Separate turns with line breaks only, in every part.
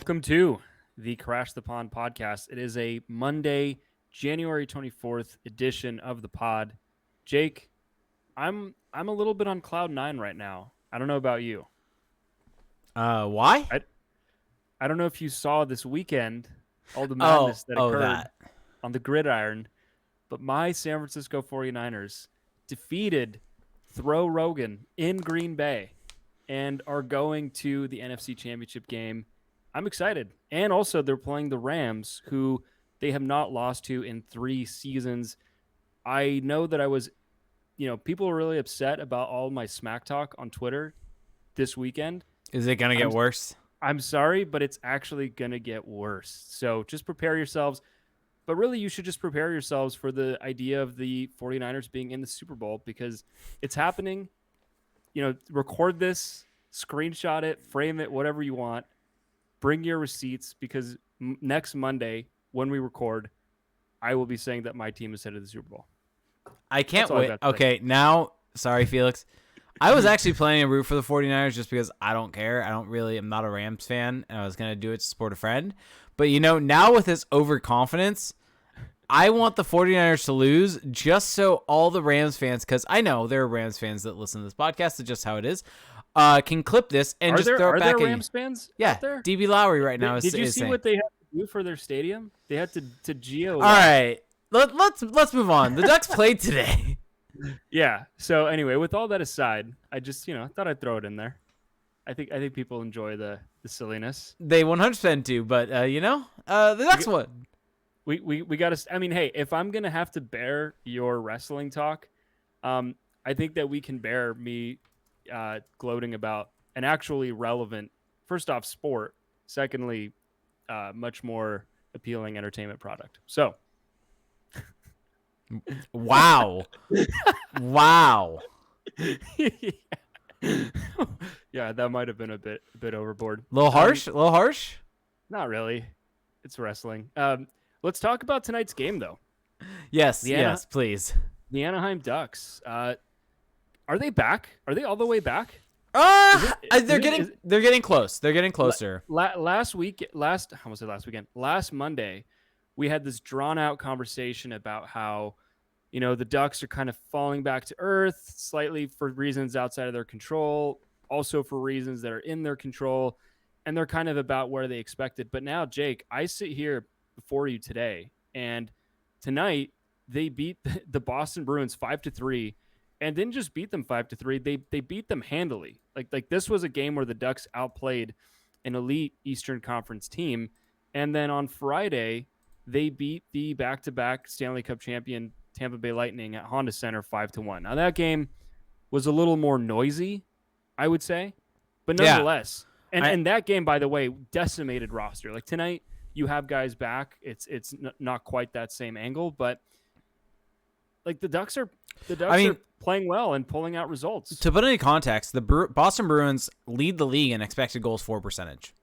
Welcome to the Crash the Pond podcast. It is a Monday, January 24th edition of the pod. Jake, I'm a little bit on cloud 9 right now. I don't know about you.
Why?
I don't know if you saw this weekend all the
Oh,
madness that
oh,
occurred
that.
on the gridiron, but my San Francisco 49ers defeated Throw Rogan in Green Bay and are going to the NFC Championship game. I'm excited. And also, they're playing the Rams, who they have not lost to in 3 seasons. I know that people were really upset about all my smack talk on Twitter this weekend.
Is it gonna get worse?
I'm sorry, but it's actually going to get worse. So just prepare yourselves. But really, you should just prepare yourselves for the idea of the 49ers being in the Super Bowl because it's happening. Record this, screenshot it, frame it, whatever you want. Bring your receipts because next Monday, when we record, I will be saying that my team is headed to the Super Bowl.
I can't wait. Okay, now, sorry, Felix. I was actually planning to root for the 49ers just because I don't care. I'm not a Rams fan, and I was going to do it to support a friend. But, now with this overconfidence, I want the 49ers to lose just so all the Rams fans, because I know there are Rams fans that listen to this podcast, that's just how it is, can clip this and throw it back at you.
Are there Rams fans out there?
DB Lowry right now
Did you see
saying,
what they had to do for their stadium? They had to geo.
All right, let's move on. The Ducks played today.
Yeah. So anyway, with all that aside, I just thought I'd throw it in there. I think people enjoy the silliness.
They 100% do, but the Ducks won.
We got to. I mean, hey, if I'm gonna have to bear your wrestling talk, I think that we can bear me gloating about an actually relevant, first off, sport. Secondly, much more appealing entertainment product. So.
Wow. Wow.
Yeah, that might have been a bit overboard.
A little harsh?
Not really. It's wrestling. Let's talk about tonight's game, though.
Yes, please.
The Anaheim Ducks. Are they back? Are they all the way back?
They're getting close. They're getting closer.
Last Monday, we had this drawn out conversation about how, the Ducks are kind of falling back to earth slightly for reasons outside of their control, also for reasons that are in their control, and they're kind of about where they expected. But now, Jake, I sit here before you today, and tonight they beat the Boston Bruins 5-3, and didn't just beat them 5-3. They beat them handily. Like this was a game where the Ducks outplayed an elite Eastern Conference team, and then on Friday they beat the back-to-back Stanley Cup champion Tampa Bay Lightning at Honda Center 5-1. Now that game was a little more noisy, I would say, but nonetheless, and that game, by the way, decimated roster. Like tonight, you have guys back. It's not quite that same angle, but like the Ducks are playing well and pulling out results.
To put it in context, the Boston Bruins lead the league in expected goals for percentage.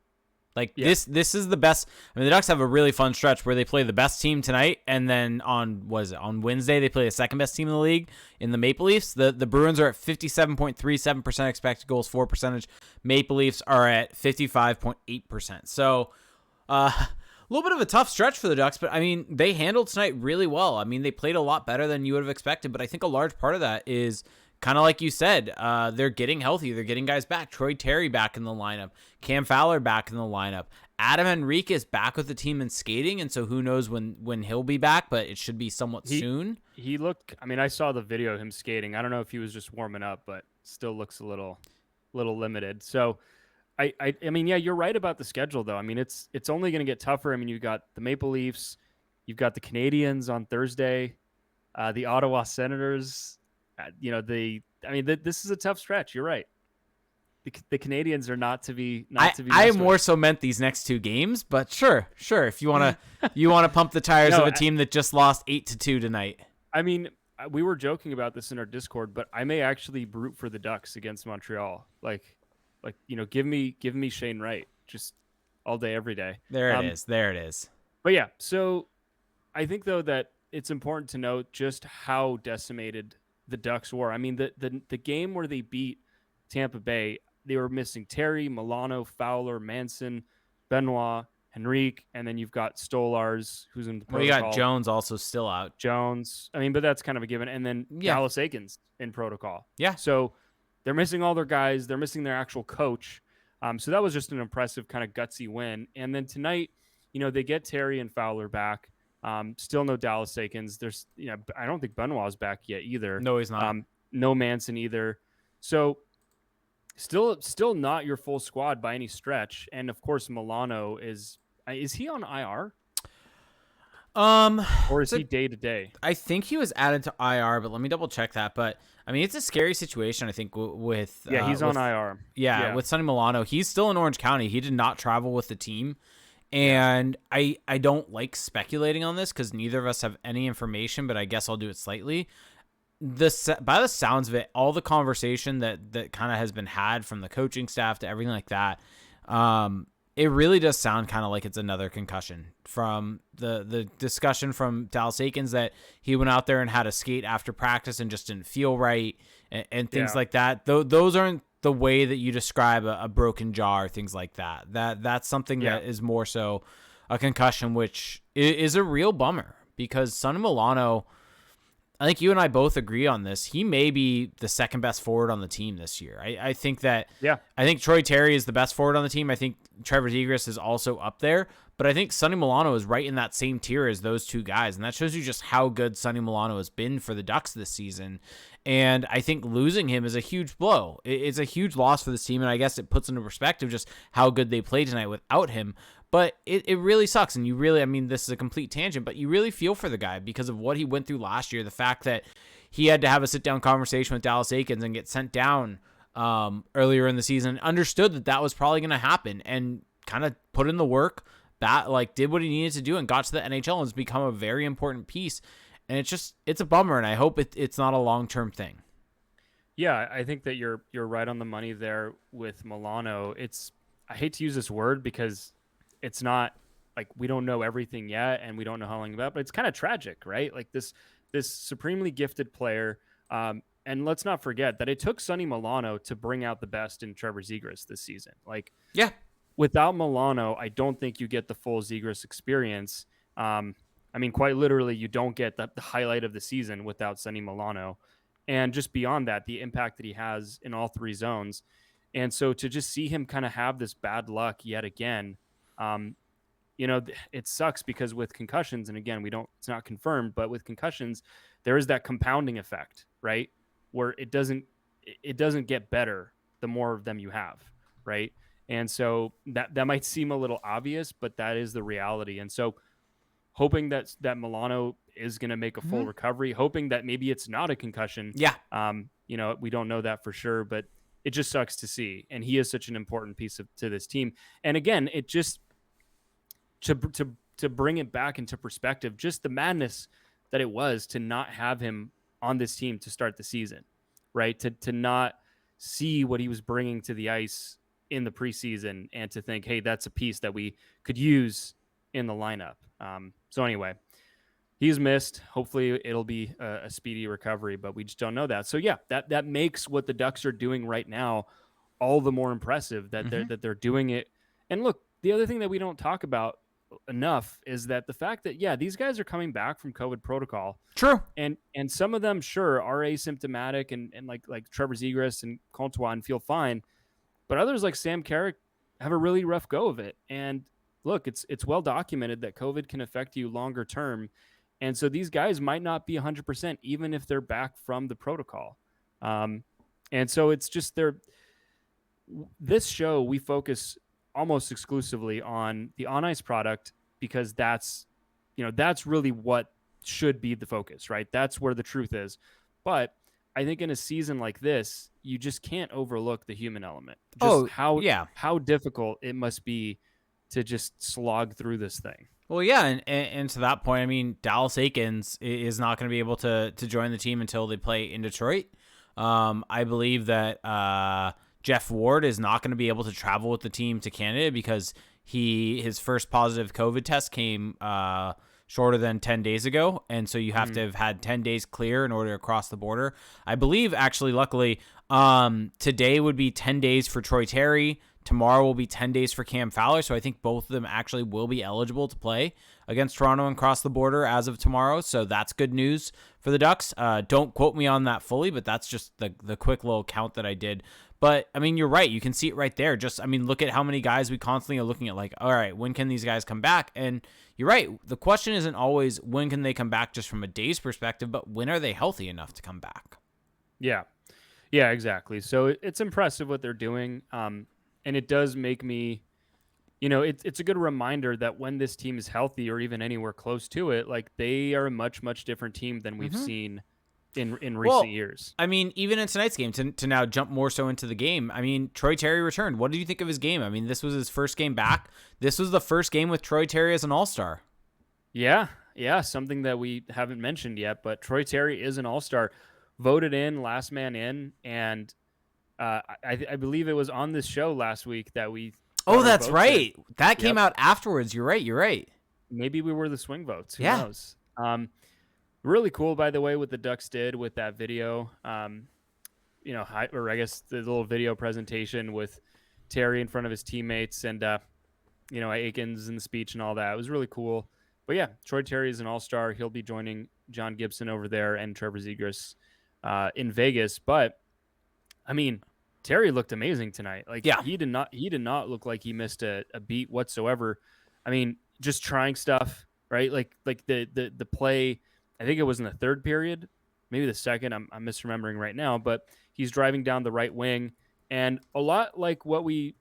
This is the best. I mean, the Ducks have a really fun stretch where they play the best team tonight, and then on Wednesday they play the second best team in the league in the Maple Leafs. The Bruins are at 57.37% expected goals for percentage. Maple Leafs are at 55.8%. So, a little bit of a tough stretch for the Ducks, but I mean, they handled tonight really well. I mean, they played a lot better than you would have expected, but I think a large part of that is kind of like you said, they're getting healthy. They're getting guys back. Troy Terry back in the lineup. Cam Fowler back in the lineup. Adam Henrique is back with the team and skating, and so who knows when he'll be back, but it should be somewhat soon.
He looked, I mean, I saw the video of him skating. I don't know if he was just warming up, but still looks a little limited. So, I mean, yeah, you're right about the schedule, though. I mean, it's only going to get tougher. I mean, you've got the Maple Leafs. You've got the Canadiens on Thursday. The Ottawa Senators. This is a tough stretch. You're right. The Canadians are not to be.
I more so meant these next 2 games, but sure. If you want to pump the tires of a team that just lost 8-2 tonight.
I mean, we were joking about this in our Discord, but I may actually root for the Ducks against Montreal. Give me Shane Wright just all day, every day.
There it is.
But yeah, so I think though that it's important to note just how decimated the Ducks were. I mean, the game where they beat Tampa Bay, they were missing Terry, Milano, Fowler, Manson, Benoit, Henrique, and then you've got Stolarz, who's in the protocol.
Well, you got Jones also still out.
Jones. I mean, but that's kind of a given. And then Dallas Eakins in protocol.
Yeah.
So they're missing all their guys. They're missing their actual coach. So that was just an impressive kind of gutsy win. And then tonight, they get Terry and Fowler back. Still no Dallas Eakins. There's, I don't think Benoit's back yet either.
No, he's not.
No Manson either. So still not your full squad by any stretch. And of course, Milano is he on IR? Or is he day to day?
I think he was added to IR, but let me double check that. But I mean, it's a scary situation. I think with
he's on IR.
Yeah, with Sonny Milano, he's still in Orange County. He did not travel with the team, and I don't like speculating on this because neither of us have any information. But I guess I'll do it slightly. By the sounds of it, all the conversation that kind of has been had from the coaching staff to everything like that, it really does sound kind of like it's another concussion. From the discussion from Dallas Eakins that he went out there and had a skate after practice and just didn't feel right and things like that. Those aren't the way that you describe a broken jaw or things like that. That's something that is more so a concussion, which is a real bummer because Sonny Milano, I think you and I both agree on this. He may be the second best forward on the team this year. I think that.
Yeah.
I think Troy Terry is the best forward on the team. I think Trevor Zegras is also up there, but I think Sonny Milano is right in that same tier as those two guys, and that shows you just how good Sonny Milano has been for the Ducks this season. And I think losing him is a huge blow. It's a huge loss for this team, and I guess it puts into perspective just how good they played tonight without him. But it really sucks, and you really, I mean, this is a complete tangent, but you really feel for the guy because of what he went through last year, the fact that he had to have a sit-down conversation with Dallas Eakins and get sent down earlier in the season, understood that was probably going to happen, and kind of put in the work, did what he needed to do and got to the NHL and has become a very important piece. And it's a bummer, and I hope it's not a long-term thing.
Yeah, I think that you're right on the money there with Milano. I hate to use this word because it's not like we don't know everything yet and we don't know how long about, but it's kind of tragic, right? Like this supremely gifted player. And let's not forget that it took Sonny Milano to bring out the best in Trevor Zegras this season. Without Milano, I don't think you get the full Zegras experience. I mean, quite literally, you don't get the highlight of the season without Sonny Milano. And just beyond that, the impact that he has in all three zones. And so to just see him kind of have this bad luck yet again, it sucks because with concussions, and again, it's not confirmed, but with concussions, there is that compounding effect, right? Where it doesn't get better the more of them you have, right? And so that might seem a little obvious, but that is the reality. And so hoping that Milano is going to make a full recovery, hoping that maybe it's not a concussion.
Yeah.
We don't know that for sure, but it just sucks to see. And he is such an important piece to this team. And again, it just, to bring it back into perspective, just the madness that it was to not have him on this team to start the season, right? To not see what he was bringing to the ice in the preseason and to think, hey, that's a piece that we could use in the lineup. So anyway, he's missed. Hopefully it'll be a speedy recovery, but we just don't know that. So yeah, that makes what the Ducks are doing right now all the more impressive that they're doing it. And look, the other thing that we don't talk about enough is that the fact that these guys are coming back from COVID protocol.
True.
And some of them sure are asymptomatic and like Trevor Zegras and Comtois and feel fine, but others like Sam Carrick have a really rough go of it. And look, it's well documented that COVID can affect you longer term, and so these guys might not be 100% even if they're back from the protocol. And so it's just this show we focus almost exclusively on the on-ice product because that's really what should be the focus, right? That's where the truth is. But I think in a season like this, you just can't overlook the human element. How difficult it must be to just slog through this thing.
Well, yeah, and to that point, I mean, Dallas Eakins is not going to be able to join the team until they play in Detroit. I believe that Jeff Ward is not going to be able to travel with the team to Canada because his first positive COVID test came shorter than 10 days ago, and so you have to have had 10 days clear in order to cross the border. I believe, actually, luckily, today would be 10 days for Troy Terry, tomorrow will be 10 days for Cam Fowler, so I think both of them actually will be eligible to play against Toronto and cross the border as of tomorrow, so that's good news for the Ducks. Don't quote me on that fully, but that's just the quick little count that I did. But, I mean, you're right. You can see it right there. Just, I mean, look at how many guys we constantly are looking at, like, all right, when can these guys come back? And you're right. The question isn't always when can they come back just from a day's perspective, but when are they healthy enough to come back?
Yeah. Yeah, exactly. So it's impressive what they're doing. And it does make me, it's a good reminder that when this team is healthy or even anywhere close to it, like they are a much, much different team than we've seen in recent years.
I mean, even in tonight's game, to now jump more so into the game, I mean, Troy Terry returned. What did you think of his game? I mean, this was his first game back. This was the first game with Troy Terry as an all-star.
Yeah, something that we haven't mentioned yet, but Troy Terry is an all-star. Voted in, last man in, and I believe it was on this show last week that we...
Oh, that's right. That came out afterwards. You're right.
Maybe we were the swing votes. Who knows? Really cool, by the way, what the Ducks did with that video. I guess the little video presentation with Terry in front of his teammates and, Aikens in the speech and all that. It was really cool. But yeah, Troy Terry is an all-star. He'll be joining John Gibson over there and Trevor Zegras in Vegas. But, I mean, Terry looked amazing tonight. He did not look like he missed a beat whatsoever. I mean, just trying stuff, right? Like the play, I think it was in the third period, maybe the second. I'm misremembering right now, but he's driving down the right wing, and a lot like what we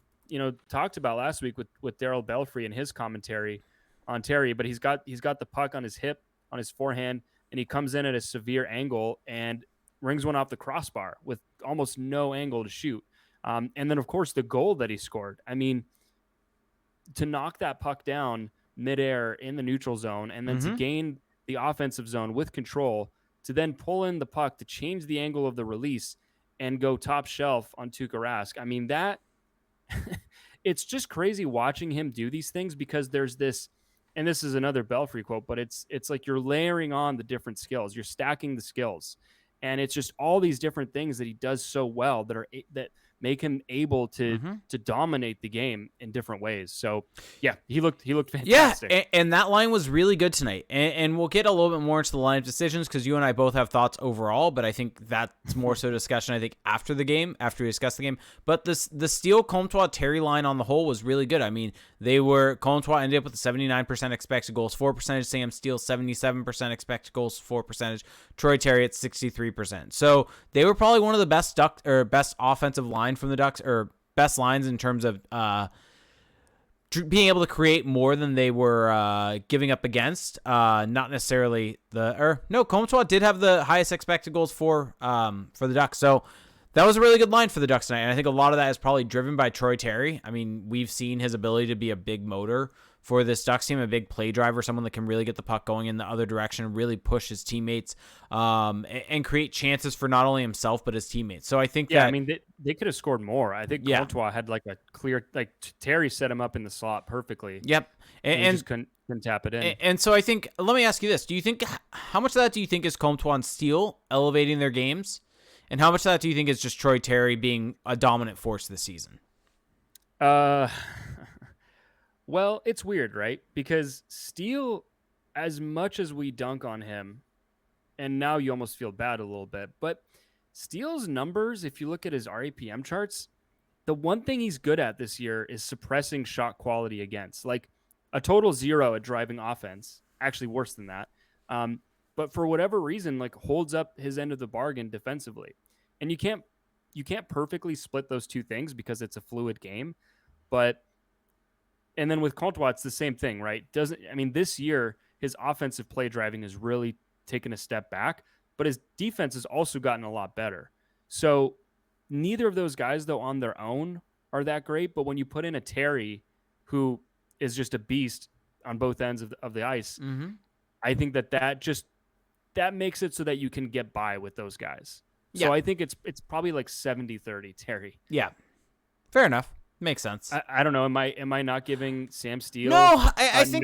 talked about last week with Darryl Belfry and his commentary on Terry. But he's got the puck on his hip, on his forehand, and he comes in at a severe angle and rings one off the crossbar with almost no angle to shoot. And then, of course, the goal that he scored. I mean, to knock that puck down midair in the neutral zone and then to gain the offensive zone with control, to then pull in the puck to change the angle of the release and go top shelf on Tuukka Rask. I mean, that it's just crazy watching him do these things, because there's this, and this is another Belfry quote, but it's like you're layering on the different skills. You're stacking the skills. And it's just all these different things that he does so well that make him able to dominate the game in different ways. So yeah, he looked fantastic.
Yeah, and that line was really good tonight. And we'll get a little bit more into the line of decisions, because you and I both have thoughts overall, but I think that's more so discussion, I think, after we discuss the game. But the Steele, Comtois, Terry line on the whole was really good. I mean, Comtois ended up with a 79% expected goals for percentage, Sam Steele 77% expected goals for percentage, Troy Terry at 63%. So they were probably one of the best best offensive line from the Ducks, or best lines in terms of being able to create more than they were giving up against. Not necessarily Comtois did have the highest expected goals for the Ducks. So that was a really good line for the Ducks tonight. And I think a lot of that is probably driven by Troy Terry. I mean, we've seen his ability to be a big motor for this Ducks team, a big play driver, someone that can really get the puck going in the other direction, really push his teammates, and create chances for not only himself but his teammates. So I think
I mean, they could have scored more. I think Comtois had like a clear, like Terry set him up in the slot perfectly.
Yep,
and he just couldn't tap it in.
And so I think, let me ask you this: how much of that do you think is Comtois and Steele elevating their games, and how much of that do you think is just Troy Terry being a dominant force this season?
Well, it's weird, right? Because Steele, as much as we dunk on him, and now you almost feel bad a little bit, but Steele's numbers, if you look at his RAPM charts, the one thing he's good at this year is suppressing shot quality against. Like a total 0 at driving offense, actually worse than that. But for whatever reason, like holds up his end of the bargain defensively. And you can't perfectly split those two things because it's a fluid game, and then with Comtois, it's the same thing, right? This year, his offensive play driving has really taken a step back, but his defense has also gotten a lot better. So neither of those guys, though, on their own are that great. But when you put in a Terry, who is just a beast on both ends of the ice, I think that makes it so that you can get by with those guys. So I think it's probably like 70-30 Terry.
Yeah, fair enough. Makes sense.
I don't know. Am I not giving Sam Steele?
No, I think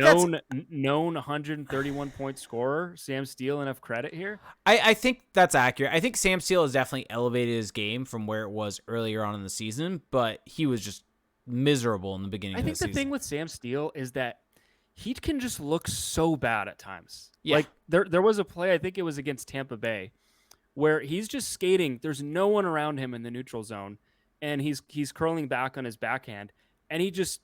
known 131 point scorer Sam Steele enough credit here?
I think that's accurate. I think Sam Steele has definitely elevated his game from where it was earlier on in the season, but he was just miserable in the beginning of the season.
I think the thing with Sam Steele is that he can just look so bad at times.
Yeah.
Like there was a play, I think it was against Tampa Bay, where he's just skating. There's no one around him in the neutral zone, and he's curling back on his backhand, and he just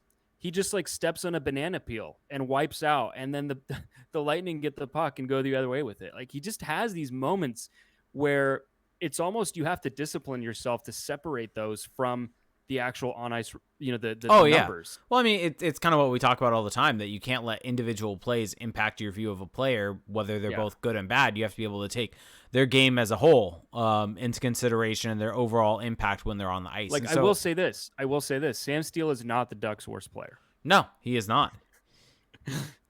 like steps on a banana peel and wipes out, and then the Lightning get the puck and go the other way with it. Like he just has these moments where it's almost you have to discipline yourself to separate those from the actual on ice, the numbers.
Well, I mean, it's kind of what we talk about all the time, that you can't let individual plays impact your view of a player, whether they're both good and bad. You have to be able to take their game as a whole into consideration and their overall impact when they're on the ice.
Like, I will say this. Sam Steele is not the Ducks' worst player.
No, he is not.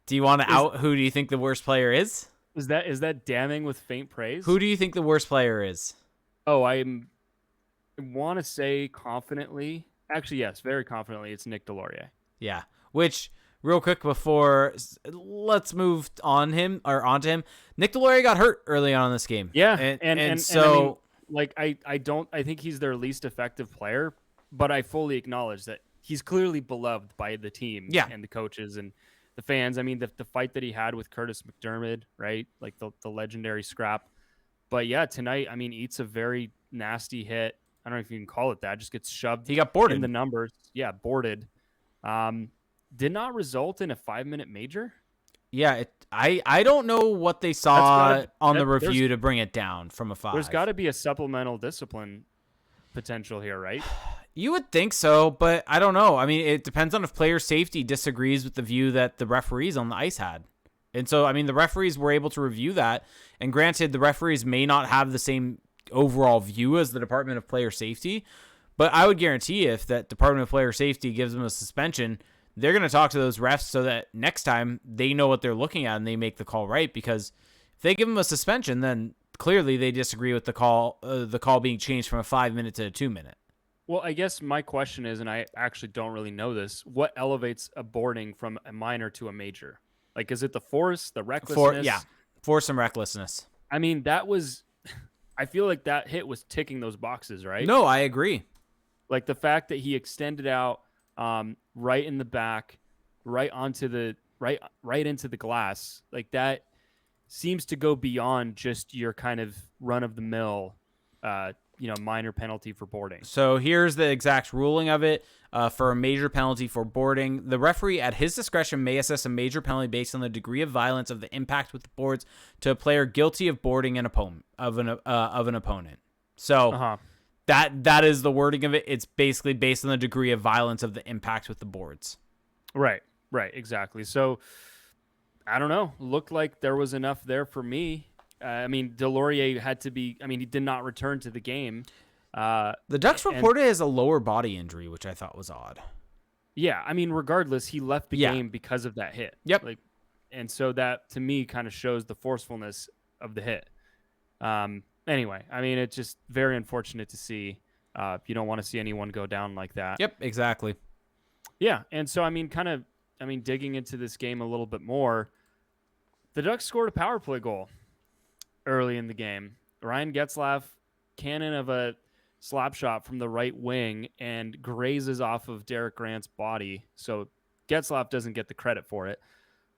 Do you want to who do you think the worst player is?
Is that damning with faint praise?
Who do you think the worst player is?
Oh, I want to say confidently. Actually, yes, very confidently. It's Nick Deslauriers.
Yeah. Which, real quick before, let's move onto him. Nick Deslauriers got hurt early on in this game.
Yeah,
and so
I think he's their least effective player, but I fully acknowledge that he's clearly beloved by the team and the coaches and the fans. I mean, the fight that he had with Curtis McDermott, right? Like the legendary scrap. But yeah, tonight, I mean, eats a very nasty hit. I don't know if you can call it that. Just gets shoved.
He got boarded
in the numbers. Yeah, boarded. Did not result in a 5-minute major.
Yeah, I don't know what they saw on the review to bring it down from a 5.
There's got to be a supplemental discipline potential here, right?
You would think so, but I don't know. I mean, it depends on if player safety disagrees with the view that the referees on the ice had. And so, I mean, the referees were able to review that. And granted, the referees may not have the same overall view as the Department of Player Safety, but I would guarantee if that Department of Player Safety gives them a suspension, they're going to talk to those refs so that next time they know what they're looking at and they make the call right. Because if they give them a suspension, then clearly they disagree with the call being changed from a 5-minute to a 2-minute.
Well, I guess my question is, and I actually don't really know this, what elevates a boarding from a minor to a major? Like, is it the force, the recklessness?
Force and recklessness.
I mean, I feel like that hit was ticking those boxes, right?
No, I agree.
Like the fact that he extended out right in the back, right into the glass, like that seems to go beyond just your kind of run-of-the-mill minor penalty for boarding.
So here's the exact ruling of it. For a major penalty for boarding, the referee at his discretion may assess a major penalty based on the degree of violence of the impact with the boards to a player guilty of boarding an opponent of an opponent. So that is the wording of it. It's basically based on the degree of violence of the impact with the boards.
Right, exactly. So I don't know. Looked like there was enough there for me. I mean, Deslauriers had to be. I mean, he did not return to the game.
The Ducks reported as a lower body injury, which I thought was odd.
Yeah, I mean, regardless, he left the game because of that hit.
Yep.
And so that to me kind of shows the forcefulness of the hit. Anyway, I mean, it's just very unfortunate to see. You don't want to see anyone go down like that.
Yep, exactly.
Yeah, and so I mean, digging into this game a little bit more, the Ducks scored a power play goal early in the game. Ryan Getzlaf, cannon of a slap shot from the right wing and grazes off of Derek Grant's body. So Getzlaf doesn't get the credit for it.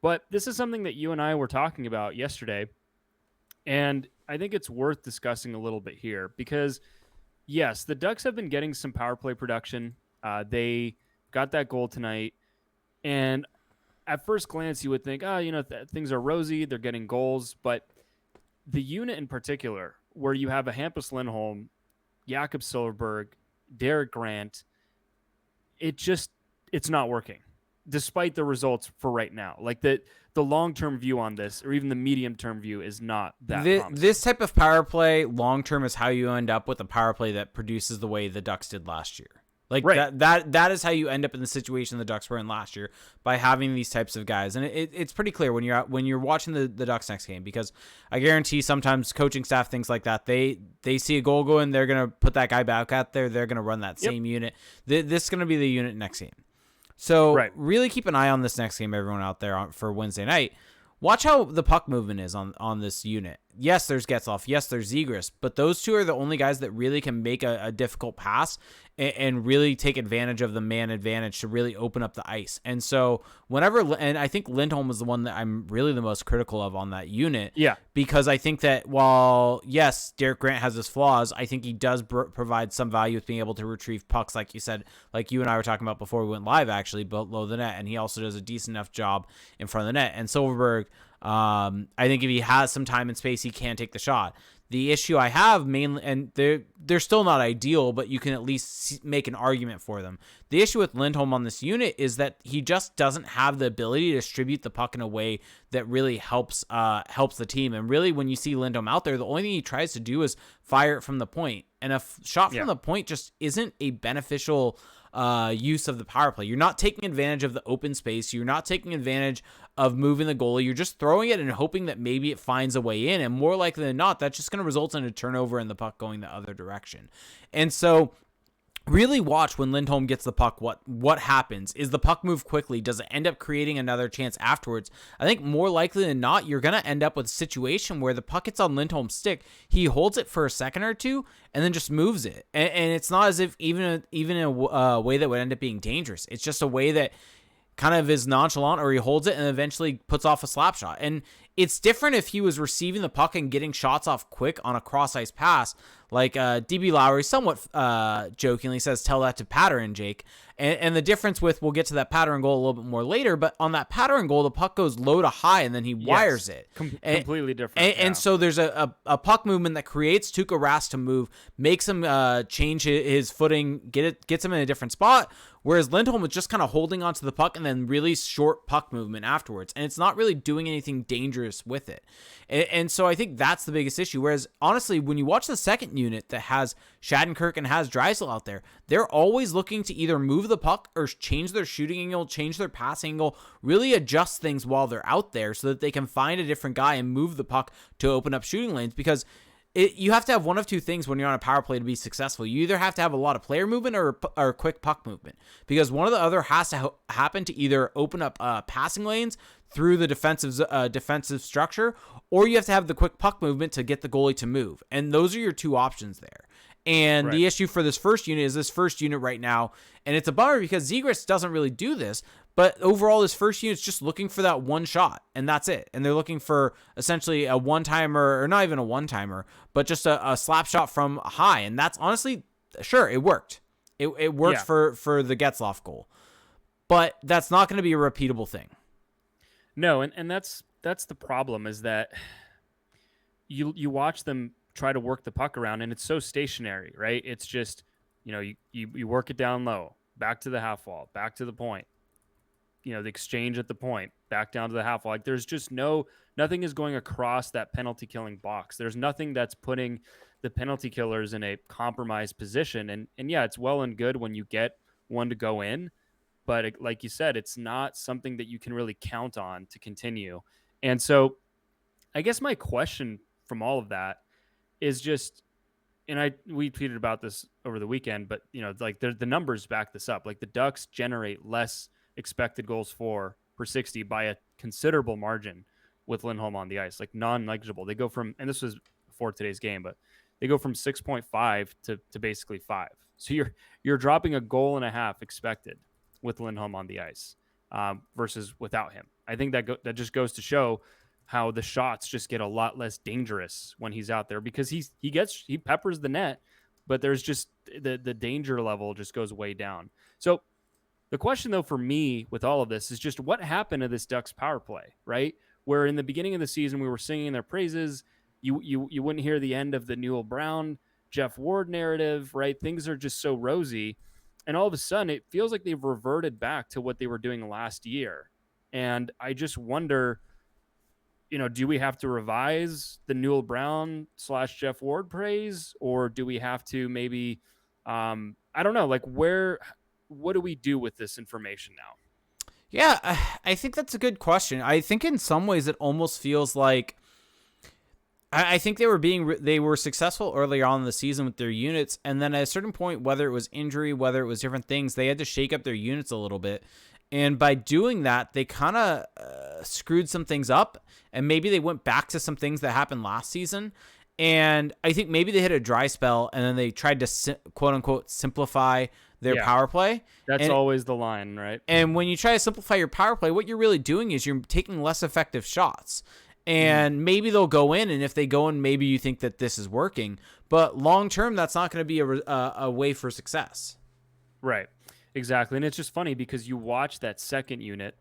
But this is something that you and I were talking about yesterday. And I think it's worth discussing a little bit here because, yes, the Ducks have been getting some power play production. They got that goal tonight. And at first glance, you would think, things are rosy. They're getting goals. But the unit in particular, where you have a Hampus Lindholm, Jakob Silfverberg, Derek Grant, it's not working, despite the results for right now. Like the long-term view on this, or even the medium-term view, is not that promising.
This type of power play, long-term, is how you end up with a power play that produces the way the Ducks did last year. Like that is how you end up in the situation the Ducks were in last year, by having these types of guys. And it's pretty clear when you're watching the Ducks next game, because I guarantee sometimes coaching staff thinks like that. They see a goal going, they're going to put that guy back out there. They're going to run that same unit. This is going to be the unit next game. So really keep an eye on this next game, everyone out there, for Wednesday night. Watch how the puck movement is on this unit. yes, there's Getzlaf. Yes, there's Zegras. But those two are the only guys that really can make a difficult pass and really take advantage of the man advantage to really open up the ice. And so and I think Lindholm is the one that I'm really the most critical of on that unit.
Yeah.
Because I think that while, yes, Derek Grant has his flaws, I think he does provide some value with being able to retrieve pucks, like you said, like you and I were talking about before we went live, actually, below the net. And he also does a decent enough job in front of the net. And Silverberg, I think if he has some time and space, he can take the shot. The issue I have mainly, and they're still not ideal, but you can at least make an argument for them. The issue with Lindholm on this unit is that he just doesn't have the ability to distribute the puck in a way that really helps the team. And really, when you see Lindholm out there, the only thing he tries to do is fire it from the point. And a shot from the point just isn't a beneficial use of the power play. You're not taking advantage of the open space. You're not taking advantage of moving the goalie. You're just throwing it and hoping that maybe it finds a way in. And more likely than not, that's just going to result in a turnover and the puck going the other direction. And so really watch when Lindholm gets the puck, what happens. Is the puck move quickly? Does it end up creating another chance afterwards? I think more likely than not, you're going to end up with a situation where the puck gets on Lindholm's stick. He holds it for a second or two and then just moves it. And it's not as if even in a way that would end up being dangerous. It's just a way that kind of is nonchalant, or he holds it and eventually puts off a slap shot. And it's different if he was receiving the puck and getting shots off quick on a cross-ice pass, like DB Lowry somewhat jokingly says, tell that to Patterson, Jake. And the difference with, we'll get to that Patterson goal a little bit more later, but on that Patterson goal, the puck goes low to high and then he wires it.
Completely different.
And so there's a puck movement that creates Tuukka Rask to move, makes him change his footing, gets him in a different spot, whereas Lindholm was just kind of holding onto the puck and then really short puck movement afterwards. And it's not really doing anything dangerous with it. And so I think that's the biggest issue. Whereas, honestly, when you watch the second unit that has Shattenkirk and has Drysdale out there, they're always looking to either move the puck or change their shooting angle, change their pass angle, really adjust things while they're out there so that they can find a different guy and move the puck to open up shooting lanes. Because you have to have one of two things when you're on a power play to be successful. You either have to have a lot of player movement or quick puck movement, because one or the other has to happen to either open up passing lanes through the defensive structure, or you have to have the quick puck movement to get the goalie to move. And those are your two options there. And right. The issue for this first unit right now, and it's a bummer because Zegras doesn't really do this, but overall this first unit's just looking for that one shot, and that's it. And they're looking for essentially a one-timer, or not even a one-timer, but just a slap shot from high. And that's honestly, sure, it worked. It worked for the Getzlaf goal. But that's not going to be a repeatable thing.
No, and that's the problem, is that you watch them try to work the puck around, and it's so stationary, right? It's just, you work it down low, back to the half wall, back to the point, the exchange at the point, back down to the half wall. Like, there's just nothing is going across that penalty killing box. There's nothing that's putting the penalty killers in a compromised position. And yeah, it's well and good when you get one to go in, but like you said, it's not something that you can really count on to continue. And so I guess my question from all of that is just, and we tweeted about this over the weekend, but like the numbers back this up. Like, the Ducks generate less expected goals per 60 by a considerable margin with Lindholm on the ice, like non-negligible. They go from, and this was before today's game, but they go from 6.5 to basically 5. So you're dropping a goal and a half expected with Lindholm on the ice versus without him. I think that just goes to show how the shots just get a lot less dangerous when he's out there, because he peppers the net, but there's just the danger level just goes way down. So the question, though, for me with all of this is just what happened to this Ducks power play, right? Where in the beginning of the season we were singing their praises. You wouldn't hear the end of the Newell Brown, Jeff Ward narrative, right? Things are just so rosy. And all of a sudden it feels like they've reverted back to what they were doing last year. And I just wonder, do we have to revise the Newell Brown / Jeff Ward praise, or do we have to maybe, I don't know, like what do we do with this information now?
Yeah, I think that's a good question. I think in some ways it almost feels like, I think they were successful earlier on in the season with their units, and then at a certain point, whether it was injury, whether it was different things, they had to shake up their units a little bit. And by doing that, they kind of screwed some things up, and maybe they went back to some things that happened last season. And I think maybe they hit a dry spell, and then they tried to quote unquote simplify their power play.
That's always the line, right?
And when you try to simplify your power play, what you're really doing is you're taking less effective shots. And maybe they'll go in, and if they go in, maybe you think that this is working. But long term, that's not going to be a way for success.
Right. Exactly. And it's just funny because you watch that second unit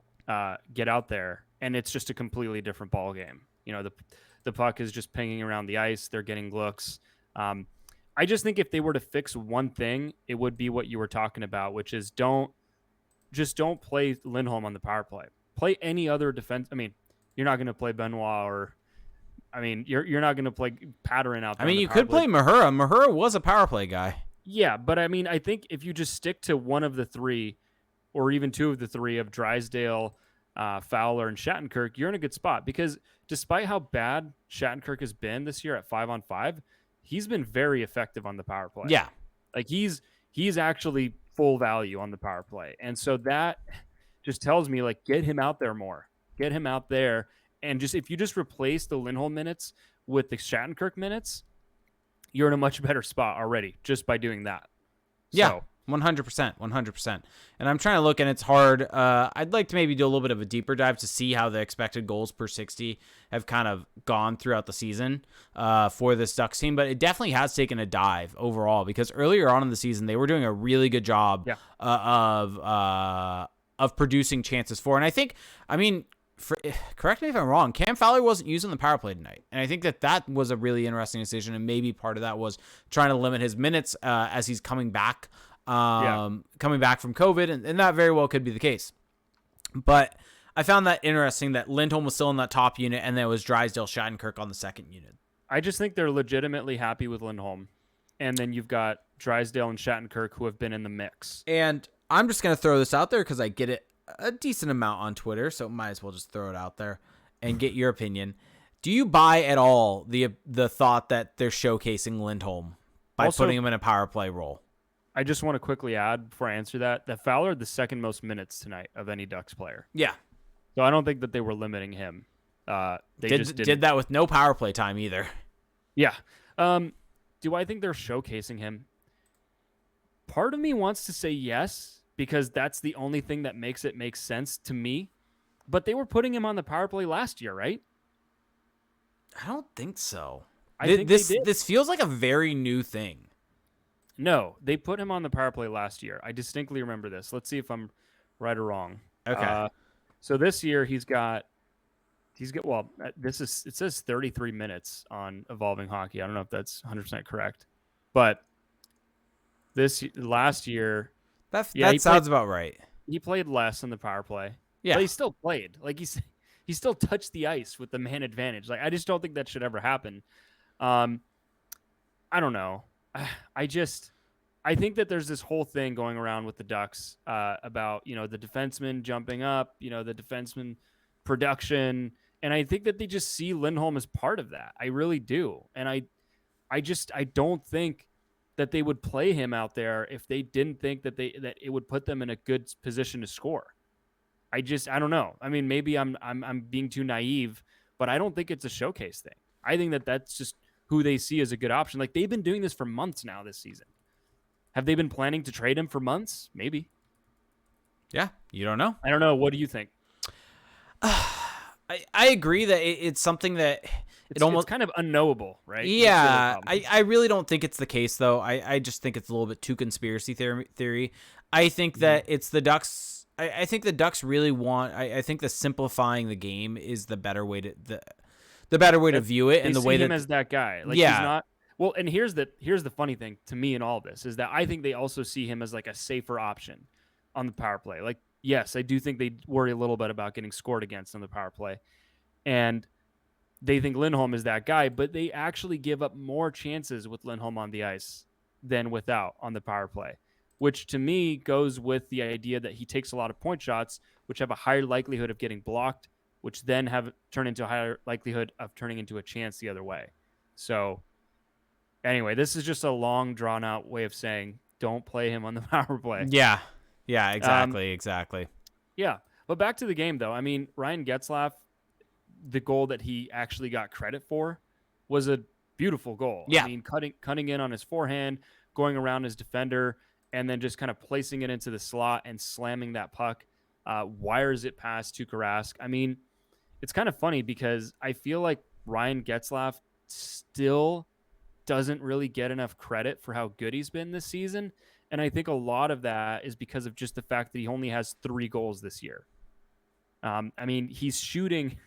get out there, and it's just a completely different ball game. You know, the puck is just pinging around the ice. They're getting looks. I just think if they were to fix one thing, it would be what you were talking about, which is don't play Lindholm on the power play. Play any other defense. I mean, you're not going to play Benoit you're not going to play Patterin out there.
I mean, you could play Mahura. Mahura was a power play guy.
Yeah, but I mean, I think if you just stick to one of the three, or even two of the three of Drysdale, Fowler, and Shattenkirk, you're in a good spot because despite how bad Shattenkirk has been this year at 5-on-5, he's been very effective on the power play.
Yeah,
like he's actually full value on the power play, and so that just tells me like get him out there more, get him out there, and just if you just replace the Lindholm minutes with the Shattenkirk minutes, you're in a much better spot already just by doing that.
Yeah, 100%. And I'm trying to look, and it's hard. I'd like to maybe do a little bit of a deeper dive to see how the expected goals per 60 have kind of gone throughout the season for this Ducks team. But it definitely has taken a dive overall because earlier on in the season, they were doing a really good job of producing chances for. And I think, correct me if I'm wrong, Cam Fowler wasn't using the power play tonight. And I think that was a really interesting decision. And maybe part of that was trying to limit his minutes as he's coming back from COVID. And that very well could be the case. But I found that interesting that Lindholm was still in that top unit and there was Drysdale Shattenkirk on the second unit.
I just think they're legitimately happy with Lindholm. And then you've got Drysdale and Shattenkirk who have been in the mix.
And I'm just going to throw this out there because I get it a decent amount on Twitter, so might as well just throw it out there and get your opinion. Do you buy at all the thought that they're showcasing Lindholm by putting him in a power play role?
I just want to quickly add before I answer that Fowler had the second most minutes tonight of any Ducks player.
Yeah.
So I don't think that they were limiting him. They just
did that with no power play time either.
Yeah. Do I think they're showcasing him? Part of me wants to say yes, because that's the only thing that makes it make sense to me. But they were putting him on the power play last year, right?
I don't think so.
I think
this feels like a very new thing.
No, they put him on the power play last year. I distinctly remember this. Let's see if I'm right or wrong.
Okay.
So this year it says 33 minutes on Evolving Hockey. I don't know if that's 100% correct. But last year,
that sounds about right.
He played less on the power play.
Yeah.
But he still played. Like he still touched the ice with the man advantage. Like I just don't think that should ever happen. I don't know. I think that there's this whole thing going around with the Ducks about, the defenseman jumping up, the defenseman production. And I think that they just see Lindholm as part of that. I really do. And I don't think that they would play him out there if they didn't think that it would put them in a good position to score. I don't know. I mean, maybe I'm being too naive, but I don't think it's a showcase thing. I think that that's just who they see as a good option. Like they've been doing this for months now this season. Have they been planning to trade him for months? Maybe.
Yeah, you don't know.
I don't know. What do you think?
I agree that it's something that
it's kind of unknowable, right?
Yeah, I really don't think it's the case, though. I just think it's a little bit too conspiracy theory. I think that it's the Ducks. I think the Ducks really want. I think the simplifying the game is the better way to the better way to view it, and the way
him as that guy. Like,
yeah.
He's not. Well, and here's the funny thing to me in all this is that I think they also see him as like a safer option on the power play. Like, yes, I do think they worry a little bit about getting scored against on the power play, and they think Lindholm is that guy, but they actually give up more chances with Lindholm on the ice than without on the power play, which to me goes with the idea that he takes a lot of point shots, which have a higher likelihood of getting blocked, which then have turned into a higher likelihood of turning into a chance the other way. So anyway, this is just a long drawn out way of saying don't play him on the power play.
Yeah, exactly.
Yeah. But back to the game, though. I mean, Ryan Getzlaf, the goal that he actually got credit for was a beautiful goal. I
Yeah.
mean, cutting in on his forehand, going around his defender, and then just kind of placing it into the slot and slamming that puck, wires it past Tuukka Rask. I mean, it's kind of funny because I feel like Ryan Getzlaf still doesn't really get enough credit for how good he's been this season. And I think a lot of that is because of just the fact that he only has 3 goals this year. I mean, he's shooting,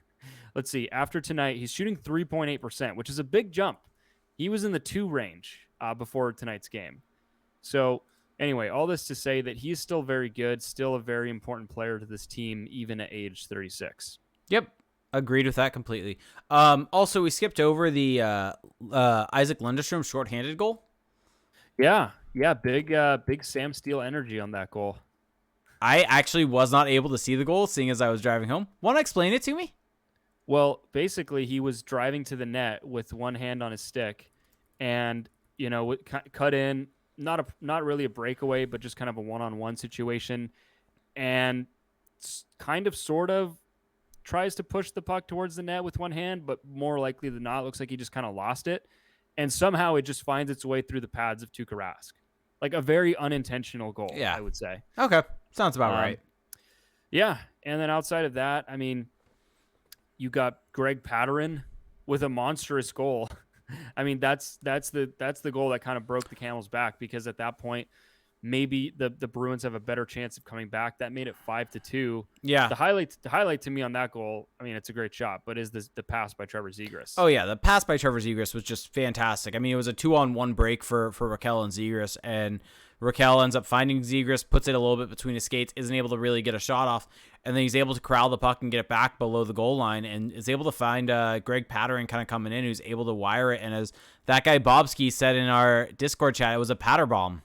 let's see, after tonight, he's shooting 3.8%, which is a big jump. He was in the 2 range before tonight's game. So anyway, all this to say that he's still very good, still a very important player to this team, even at age 36.
Yep. Agreed with that completely. Also, we skipped over the Isaac Lundestrom shorthanded goal.
Yeah. Big Sam Steele energy on that goal.
I actually was not able to see the goal, seeing as I was driving home. Want to explain it to me?
Well, basically, he was driving to the net with one hand on his stick, and cut in, not really a breakaway, but just kind of a one-on-one situation, and kind of sort of tries to push the puck towards the net with one hand, but more likely than not, looks like he just kind of lost it, and somehow it just finds its way through the pads of Tuukka Rask. Like a very unintentional goal, I would say.
Okay. Sounds about right.
Yeah. And then outside of that, I mean, you got Greg Patterin with a monstrous goal. I mean, that's the goal that kind of broke the camel's back, because at that point, maybe the Bruins have a better chance of coming back. That made it 5-2.
Yeah.
The highlight to me on that goal, I mean, it's a great shot, but is the pass by Trevor Zegras.
Oh yeah, the pass by Trevor Zegras was just fantastic. I mean, it was a 2-on-1 break for Raquel and Zegras, and Raquel ends up finding Zegras, puts it a little bit between his skates, isn't able to really get a shot off, and then he's able to corral the puck and get it back below the goal line, and is able to find Greg Patterin kind of coming in, who's able to wire it. And as that guy Bobski said in our Discord chat, it was a patter bomb.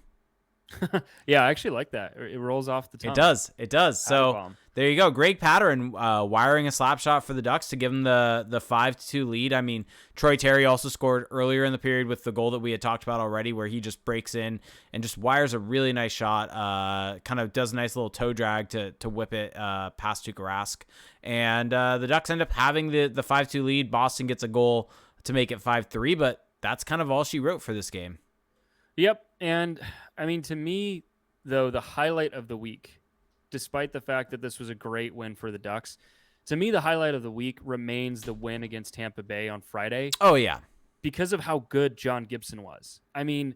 Yeah, I actually like that. It rolls off the tongue.
It does. So there you go. Greg Patterin wiring a slap shot for the Ducks to give them the 5-2 lead. I mean, Troy Terry also scored earlier in the period with the goal that we had talked about already, where he just breaks in and just wires a really nice shot. Kind of does a nice little toe drag to whip it past Tuukka Rask. And the Ducks end up having the 5-2 lead. Boston gets a goal to make it 5-3, but that's kind of all she wrote for this game.
Yep. And I mean, to me, though, the highlight of the week, despite the fact that this was a great win for the Ducks, to me, the highlight of the week remains the win against Tampa Bay on Friday.
Oh, yeah.
Because of how good John Gibson was. I mean,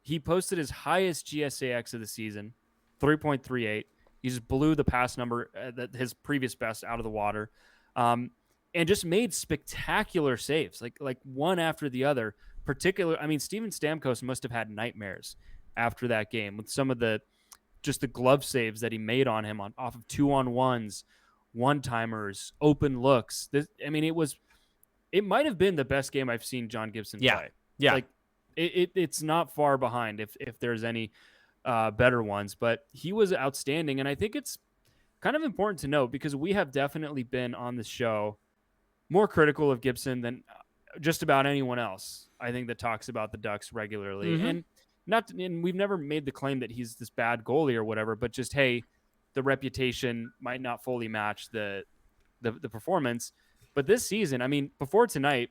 he posted his highest GSAX of the season, 3.38. He just blew the pass number, his previous best, out of the water, and just made spectacular saves, like one after the other. I mean, Steven Stamkos must have had nightmares after that game with some of the glove saves that he made on him off of 2-on-1s, one-timers, open looks. It might have been the best game I've seen John Gibson play.
Yeah.
Like it's not far behind if there's any better ones, but he was outstanding. And I think it's kind of important to note, because we have definitely been on the show more critical of Gibson than just about anyone else, I think, that talks about the Ducks regularly.
Mm-hmm.
And we've never made the claim that he's this bad goalie or whatever, but just, hey, the reputation might not fully match the performance. But this season, I mean, before tonight,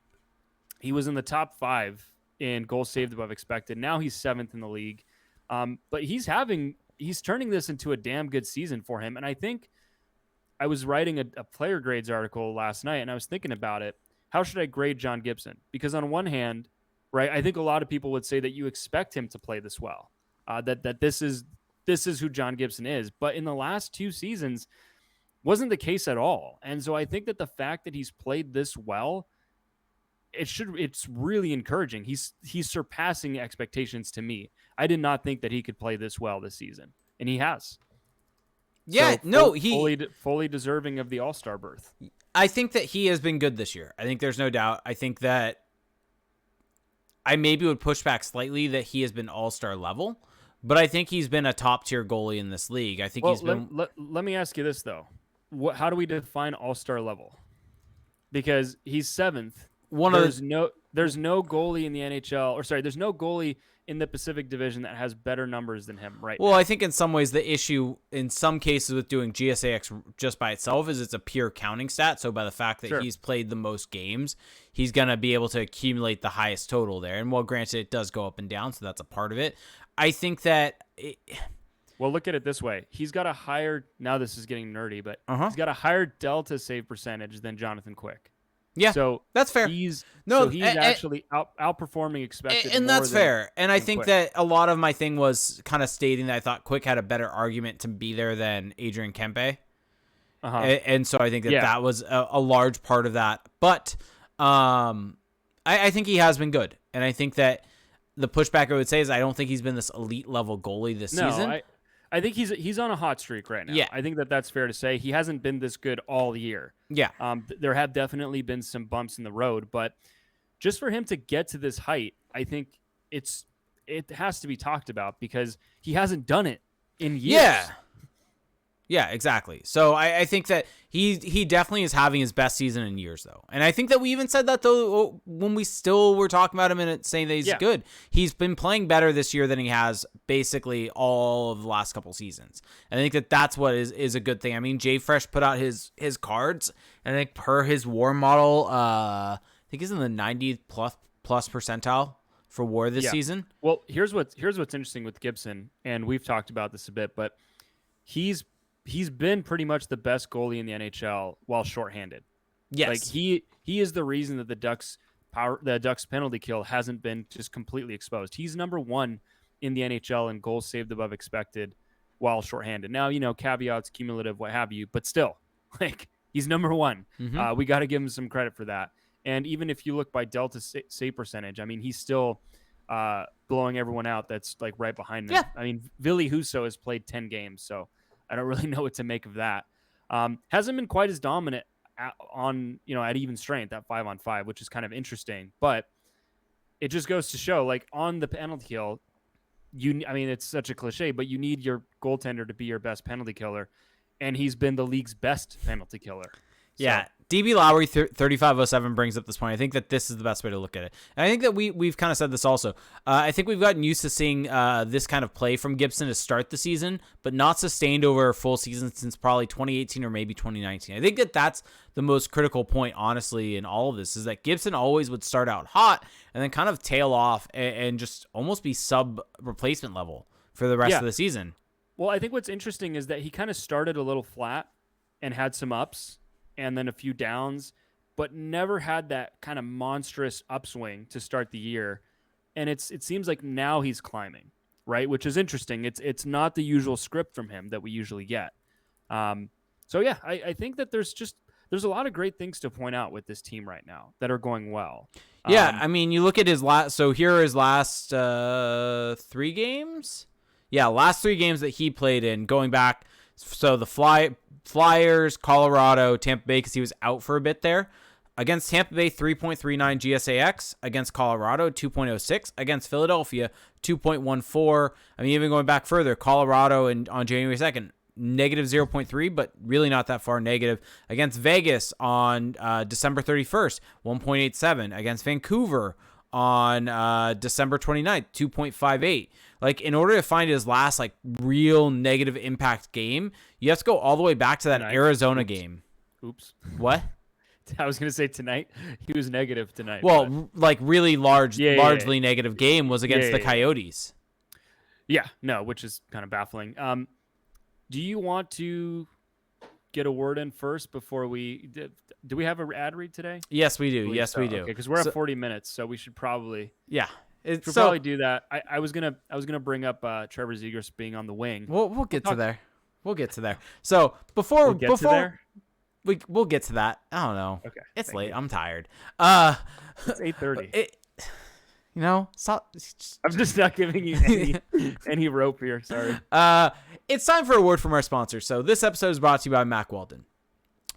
he was in the top 5 in goals saved above expected. Now he's 7th in the league. But he's turning this into a damn good season for him. And I think I was writing a player grades article last night, and I was thinking about it. How should I grade John Gibson? Because on one hand, right, I think a lot of people would say that you expect him to play this well, that this is who John Gibson is. But in the last 2 seasons, wasn't the case at all. And so I think that the fact that he's played this well, it's really encouraging. He's surpassing expectations to me. I did not think that he could play this well this season, and he has.
Yeah,
so fully deserving of the All-Star berth.
I think that he has been good this year. I think there's no doubt. I think that I maybe would push back slightly that he has been All-Star level, but I think he's been a top-tier goalie in this league. I think he's been.
Let me ask you this, though. How do we define All-Star level? Because he's 7th. There's no goalie in the NHL, or sorry, there's no goalie in the Pacific Division that has better numbers than him right
Well,
now.
I think in some ways the issue in some cases with doing GSAX just by itself is it's a pure counting stat. So by the fact that he's played the most games, he's going to be able to accumulate the highest total there. And well, granted, it does go up and down, so that's a part of it. I think that...
Well, look at it this way. He's got a higher... Now this is getting nerdy, but he's got a higher delta save percentage than Jonathan Quick.
Yeah,
so
that's fair.
He's actually outperforming expected,
and that's fair. And I think
Quick.
that a lot of my thing was kind of stating that I thought Quick had a better argument to be there than Adrian Kempe, and so I think that was a large part of that. But I think he has been good, and I think that the pushback I would say is I don't think he's been this elite level goalie this season.
I think he's on a hot streak right now.
Yeah.
I think that's fair to say. He hasn't been this good all year.
Yeah.
There have definitely been some bumps in the road, but just for him to get to this height, I think it has to be talked about because he hasn't done it in years.
Yeah, exactly. So I think that he definitely is having his best season in years, though. And I think that we even said that, though, when we still were talking about him and saying that he's good. He's been playing better this year than he has basically all of the last couple seasons. And I think that that's what is a good thing. I mean, Jay Fresh put out his cards, and I think per his WAR model, I think he's in the 90 plus percentile for WAR this season.
Well, here's what's interesting with Gibson, and we've talked about this a bit, but he's been pretty much the best goalie in the NHL while shorthanded.
Yes.
Like he is the reason that the Ducks penalty kill hasn't been just completely exposed. He's number 1 in the NHL in goals saved above expected while shorthanded. Now, caveats, cumulative, what have you, but still, like he's number 1.
Mm-hmm.
We got to give him some credit for that. And even if you look by delta save percentage, I mean, he's still blowing everyone out that's like right behind him.
Yeah.
I mean, Ville Husso has played 10 games, so I don't really know what to make of that. Hasn't been quite as dominant at even strength at 5-on-5, which is kind of interesting. But it just goes to show, like on the penalty kill, it's such a cliche, but you need your goaltender to be your best penalty killer, and he's been the league's best penalty killer.
Yeah. DB Lowry 3507 brings up this point. I think that this is the best way to look at it. And I think that we've kind of said this also. I think we've gotten used to seeing this kind of play from Gibson to start the season, but not sustained over a full season since probably 2018 or maybe 2019. I think that that's the most critical point, honestly, in all of this, is that Gibson always would start out hot and then kind of tail off and just almost be sub-replacement level for the rest of the season.
Well, I think what's interesting is that he kind of started a little flat and had some ups and then a few downs, but never had that kind of monstrous upswing to start the year. And it seems like now he's climbing, right? Which is interesting. It's not the usual script from him that we usually get. So yeah, I think that there's a lot of great things to point out with this team right now that are going well.
Yeah, I mean, you look at his last. So here are his last 3 games. Yeah, last 3 games that he played in, going back. So the Flyers, Colorado, Tampa Bay, because he was out for a bit there. Against Tampa Bay, 3.39 GSAX. Against Colorado, 2.06. Against Philadelphia, 2.14. I mean, even going back further, Colorado on January 2nd, negative 0.3, but really not that far negative. Against Vegas on December 31st, 1.87. Against Vancouver on December 29th, 2.58. Like, in order to find his last, like, real negative impact game, you have to go all the way back to that Arizona game.
Oops.
What?
I was going to say tonight. He was negative tonight.
Well, like, really largely negative game was against the Coyotes.
Yeah, no, which is kind of baffling. Do you want to get a word in first before we... Do we have an ad read today?
Yes, we do. Yes, we do.
Okay, because we're at 40 minutes, so we should probably...
Yeah.
Probably do that. I was gonna bring up Trevor Zegras being on the wing.
We'll get to there. We'll get to there. So before we'll get to that. I don't know.
Okay.
It's late.
You.
I'm tired.
It's 8:30.
Stop.
I'm just not giving you any rope here. Sorry.
It's time for a word from our sponsor. So this episode is brought to you by Mack Weldon.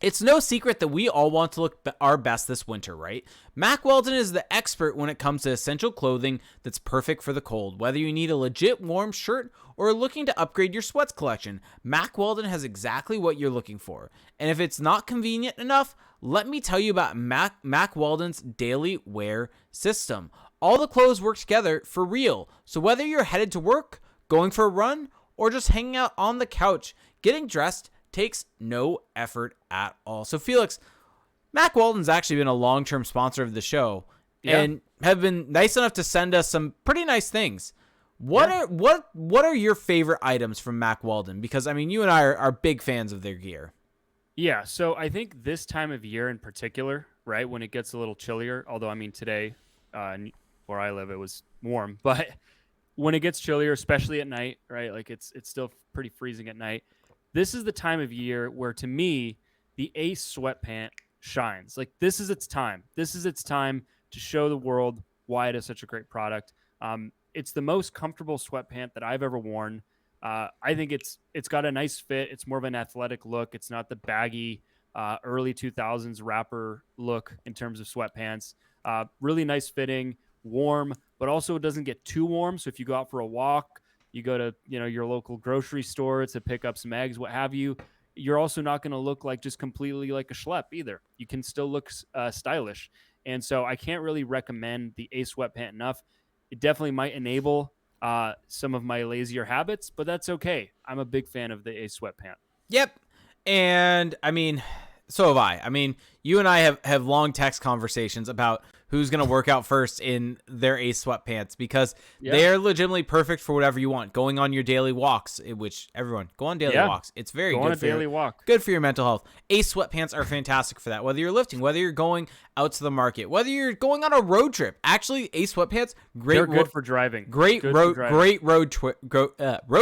It's no secret that we all want to look our best this winter, right? Mack Weldon is the expert when it comes to essential clothing that's perfect for the cold. Whether you need a legit warm shirt or are looking to upgrade your sweats collection, Mack Weldon has exactly what you're looking for. And if it's not convenient enough, let me tell you about Mack Weldon's daily wear system. All the clothes work together for real. So whether you're headed to work, going for a run, or just hanging out on the couch, getting dressed takes no effort at all. So Felix, Mack Weldon's actually been a long-term sponsor of the show and have been nice enough to send us some pretty nice things. What are your favorite items from Mack Weldon? Because I mean, you and I are big fans of their gear.
Yeah, so I think this time of year in particular, right, when it gets a little chillier, although I mean today where I live it was warm, but when it gets chillier, especially at night, right, like it's still pretty freezing at night. This is the time of year where, to me, the Ace sweatpant shines. Like, this is its time. This is its time to show the world why it is such a great product. It's the most comfortable sweatpant that I've ever worn. I think it's got a nice fit. It's more of an athletic look. It's not the baggy early 2000s rapper look in terms of sweatpants. Really nice fitting, warm, but also it doesn't get too warm. So if you go out for a walk, you go to your local grocery store to pick up some eggs, what have you, you're also not going to look like just completely like a schlep either. You can still look stylish. And so I can't really recommend the Ace sweatpant enough. It definitely might enable some of my lazier habits, but that's okay. I'm a big fan of the Ace sweatpant.
Yep. And I mean, so have I. I mean, you and I have long text conversations about who's going to work out first in their Ace sweatpants because they are legitimately perfect for whatever you want. Going on your daily walks, which everyone go on daily walks. It's very good for
daily walk.
Good for your mental health. Ace sweatpants are fantastic for that. Whether you're lifting, whether you're going out to the market, whether you're going on a road trip. Actually, Ace sweatpants
they're good for driving.
Great road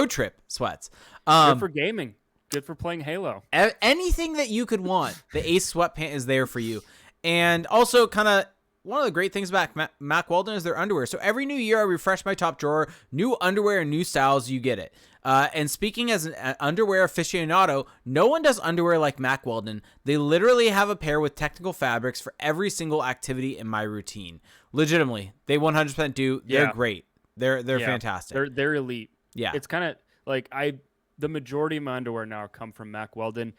trip sweats.
Good for gaming. Good for playing Halo.
Anything that you could want, the Ace sweatpant is there for you. And also kind of one of the great things about Mack Weldon is their underwear. So every new year I refresh my top drawer, new underwear and new styles, you get it. And speaking as an underwear aficionado, no one does underwear like Mack Weldon. They literally have a pair with technical fabrics for every single activity in my routine. Legitimately, they 100% do. They're great. They're fantastic.
They're elite.
Yeah.
It's kind of like the majority of my underwear now come from Mack Weldon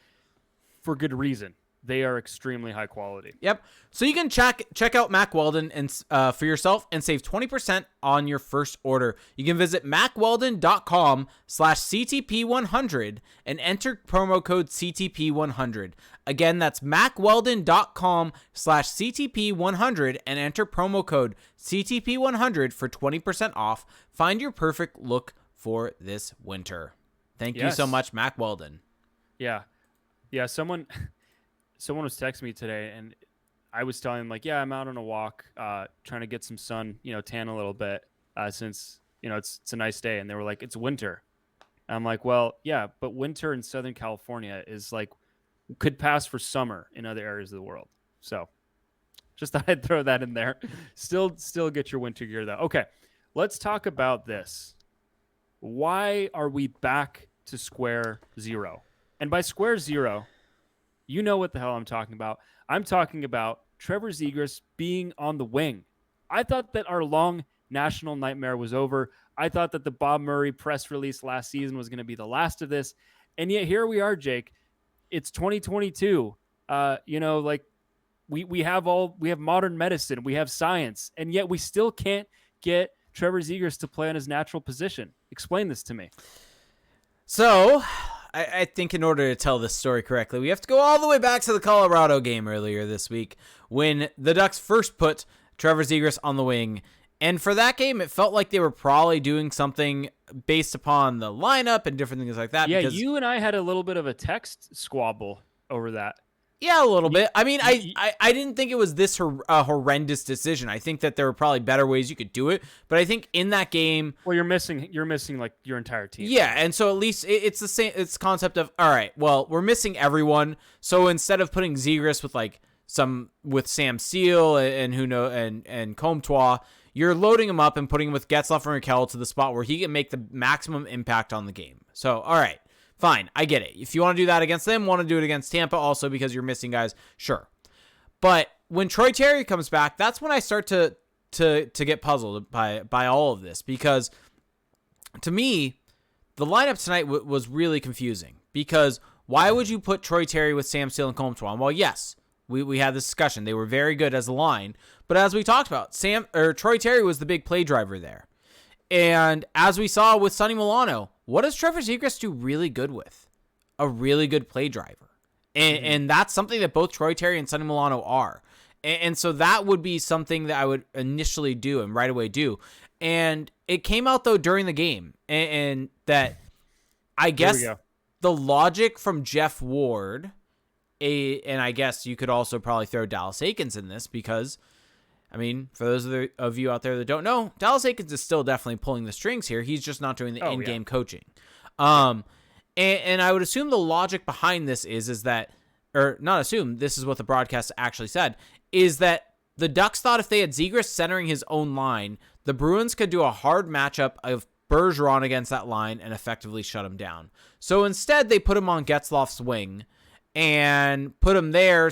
for good reason. They are extremely high quality.
Yep. So you can check out Mack Weldon and for yourself and save 20% on your first order. You can visit mackweldon.com/CTP100 and enter promo code CTP100. Again, that's mackweldon.com/CTP100 and enter promo code CTP100 for 20% off. Find your perfect look for this winter. Thank you so much, Mack Weldon.
Yeah. Someone was texting me today, and I was telling him, like, I'm out on a walk, trying to get some sun, tan a little bit, since, it's a nice day. And they were like, it's winter. And I'm like, well, yeah, but winter in Southern California is like, could pass for summer in other areas of the world. So just thought I'd throw that in there. Still get your winter gear though. Okay. Let's talk about this. Why are we back to square zero? And by square zero, you know what the hell I'm talking about. I'm talking about Trevor Zegras being on the wing. I thought that our long national nightmare was over. I thought that the Bob Murray press release last season was going to be the last of this. And yet here we are, Jake. It's 2022. We have modern medicine, we have science, and yet we still can't get Trevor Zegras to play on his natural position. Explain this to me.
So I think in order to tell this story correctly, we have to go all the way back to the Colorado game earlier this week when the Ducks first put Trevor Zegras on the wing. And for that game, it felt like they were probably doing something based upon the lineup and different things like that.
Yeah, you and I had a little bit of a text squabble over that.
Yeah, a little bit. I mean, I didn't think it was this horrendous decision. I think that there were probably better ways you could do it. But I think in that game,
well, you're missing like your entire team.
Yeah, and so at least it's the same. It's concept of, all right, well, we're missing everyone. So instead of putting Zegras with Sam Seal and and Comtois, you're loading him up and putting him with Getzlaf and Raquel to the spot where he can make the maximum impact on the game. So all right. Fine, I get it. If you want to do that against them, want to do it against Tampa also because you're missing guys, sure. But when Troy Terry comes back, that's when I start to get puzzled by all of this, because to me, the lineup tonight was really confusing, because why would you put Troy Terry with Sam Steele and Comtois? Well, yes, we had this discussion. They were very good as a line, but as we talked about, Troy Terry was the big play driver there. And as we saw with Sonny Milano, what does Trevor Zegras do really good with? A really good play driver. And that's something that both Troy Terry and Sonny Milano are. And so that would be something that I would initially do and right away do. And it came out, though, during the game. And that, I guess, the logic from Jeff Ward, and I guess you could also probably throw Dallas Eakins in this, because, I mean, for those of you out there that don't know, Dallas Eakins is still definitely pulling the strings here. He's just not doing the in-game coaching. And I would assume the logic behind this is that, or not assume, this is what the broadcast actually said, is that the Ducks thought if they had Zegras centering his own line, the Bruins could do a hard matchup of Bergeron against that line and effectively shut him down. So instead, they put him on Getzlaf's wing and put him there.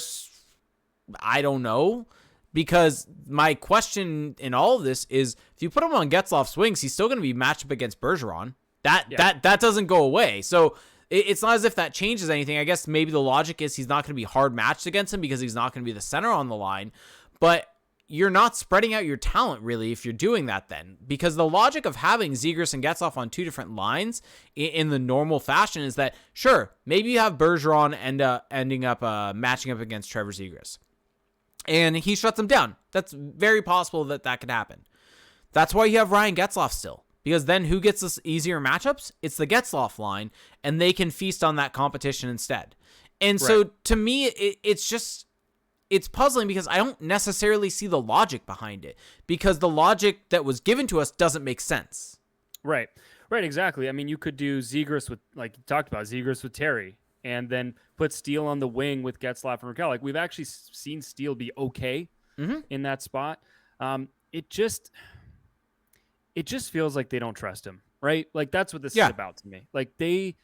I don't know, because my question in all of this is, if you put him on Getzlaf's wings, he's still going to be matched up against Bergeron. That doesn't go away. So it's not as if that changes anything. I guess maybe the logic is he's not going to be hard matched against him because he's not going to be the center on the line. But you're not spreading out your talent, really, if you're doing that then. Because the logic of having Zegras and Getzlaf on two different lines in the normal fashion is that, sure, maybe you have Bergeron ending up matching up against Trevor Zegras, and he shuts him down. That's very possible that could happen. That's why you have Ryan Getzlaf still. Because then who gets us easier matchups? It's the Getzlaf line, and they can feast on that competition instead. And so to me, it's puzzling, because I don't necessarily see the logic behind it, because the logic that was given to us doesn't make sense.
Right, exactly. I mean, you could do Zegras with, like you talked about, Zegras with Terry, and then put Steele on the wing with Getzlaf and Raquel. Like, we've actually seen Steele be okay in that spot. It just feels like they don't trust him, right? Like, that's what this is about to me. Like, they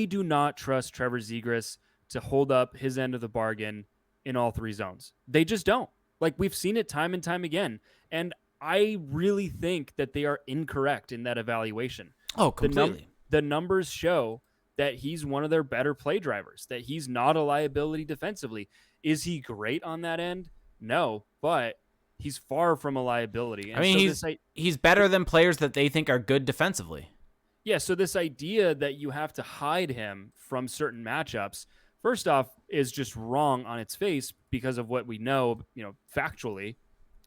do not trust Trevor Zegras to hold up his end of the bargain in all three zones. They just don't. Like, we've seen it time and time again. And I really think that they are incorrect in that evaluation.
Oh, completely.
The numbers show that he's one of their better play drivers, that he's not a liability defensively. Is he great on that end? No, but he's far from a liability. And
I mean, he's better than players that they think are good defensively.
Yeah, so this idea that you have to hide him from certain matchups, first off, is just wrong on its face because of what we know, factually,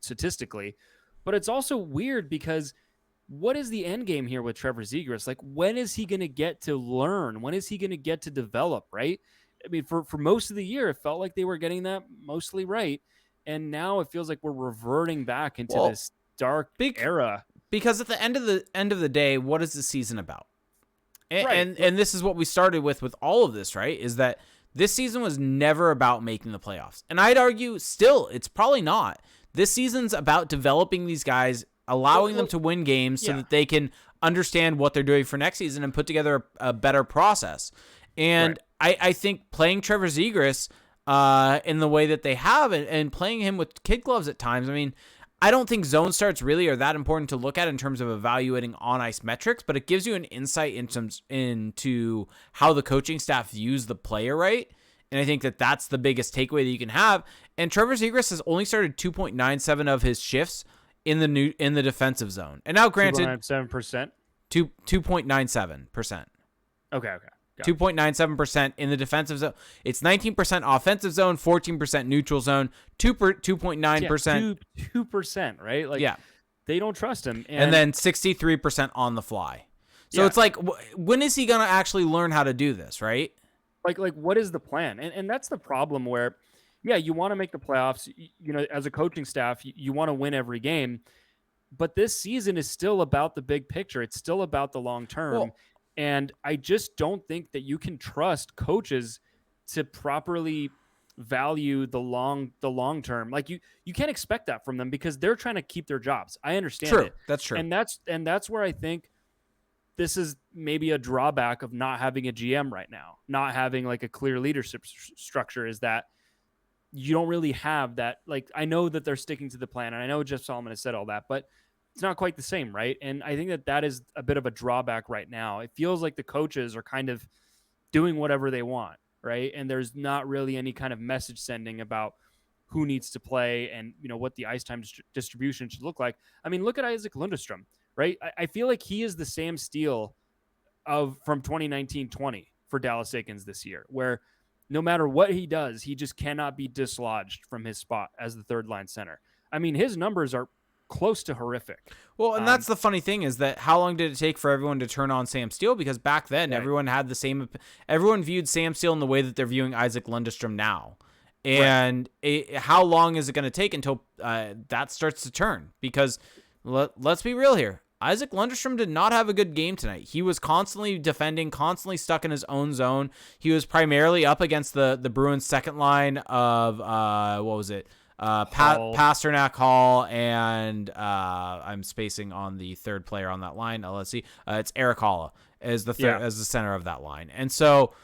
statistically. But it's also weird because what is the end game here with Trevor Zegras? Like, when is he going to get to learn? When is he going to get to develop, right? I mean, for most of the year, it felt like they were getting that mostly right. And now it feels like we're reverting back into this dark era.
Because at the end of the day, what is the season about? And this is what we started with all of this, right? Is that this season was never about making the playoffs. And I'd argue still, it's probably not. This season's about developing these guys, allowing them to win games so that they can understand what they're doing for next season and put together a better process. And I think playing Trevor Zegras in the way that they have, and playing him with kid gloves at times, I mean, I don't think zone starts really are that important to look at in terms of evaluating on-ice metrics, but it gives you an insight into how the coaching staff views the player, right? And I think that's the biggest takeaway that you can have. And Trevor Zegras has only started 2.97 of his shifts in the defensive zone. And now, granted,
2.97%.
2.97%.
Okay.
2.97% in the defensive zone. It's 19% offensive zone, 14% neutral zone, 2.9%. 2%,
right? Like, they don't trust him.
And then 63% on the fly. So it's like, when is he going to actually learn how to do this, right?
Like what is the plan? And that's the problem where, you want to make the playoffs. As a coaching staff, you want to win every game. But this season is still about the big picture. It's still about the long term. Well, and I just don't think that you can trust coaches to properly value the long term. Like, you can't expect that from them because they're trying to keep their jobs. I understand it.
That's true.
And that's where I think this is maybe a drawback of not having a GM right now, not having like a clear leadership structure, is that you don't really have that. Like, I know that they're sticking to the plan, and I know Jeff Solomon has said all that, but it's not quite the same, right? And I think that is a bit of a drawback right now. It feels like the coaches are kind of doing whatever they want, right? And there's not really any kind of message sending about who needs to play and, what the ice time distribution should look like. I mean, look at Isaac Lundestrom, right? I feel like he is the Sam Steele from 2019-20 for Dallas Eakins this year, where no matter what he does, he just cannot be dislodged from his spot as the third line center. I mean, his numbers are close to horrific.
Well, and that's the funny thing, is that how long did it take for everyone to turn on Sam Steele? Because back then, right, everyone viewed Sam Steele in the way that they're viewing Isaac Lundestrom now. And how long is it going to take until that starts to turn? Because let's be real here. Isaac Lundestrom did not have a good game tonight. He was constantly defending, constantly stuck in his own zone. He was primarily up against the Bruins' second line of, what was it? Pasternak, Hall, and I'm spacing on the third player on that line. Let's see. It's Eric Halla as the center of that line. And so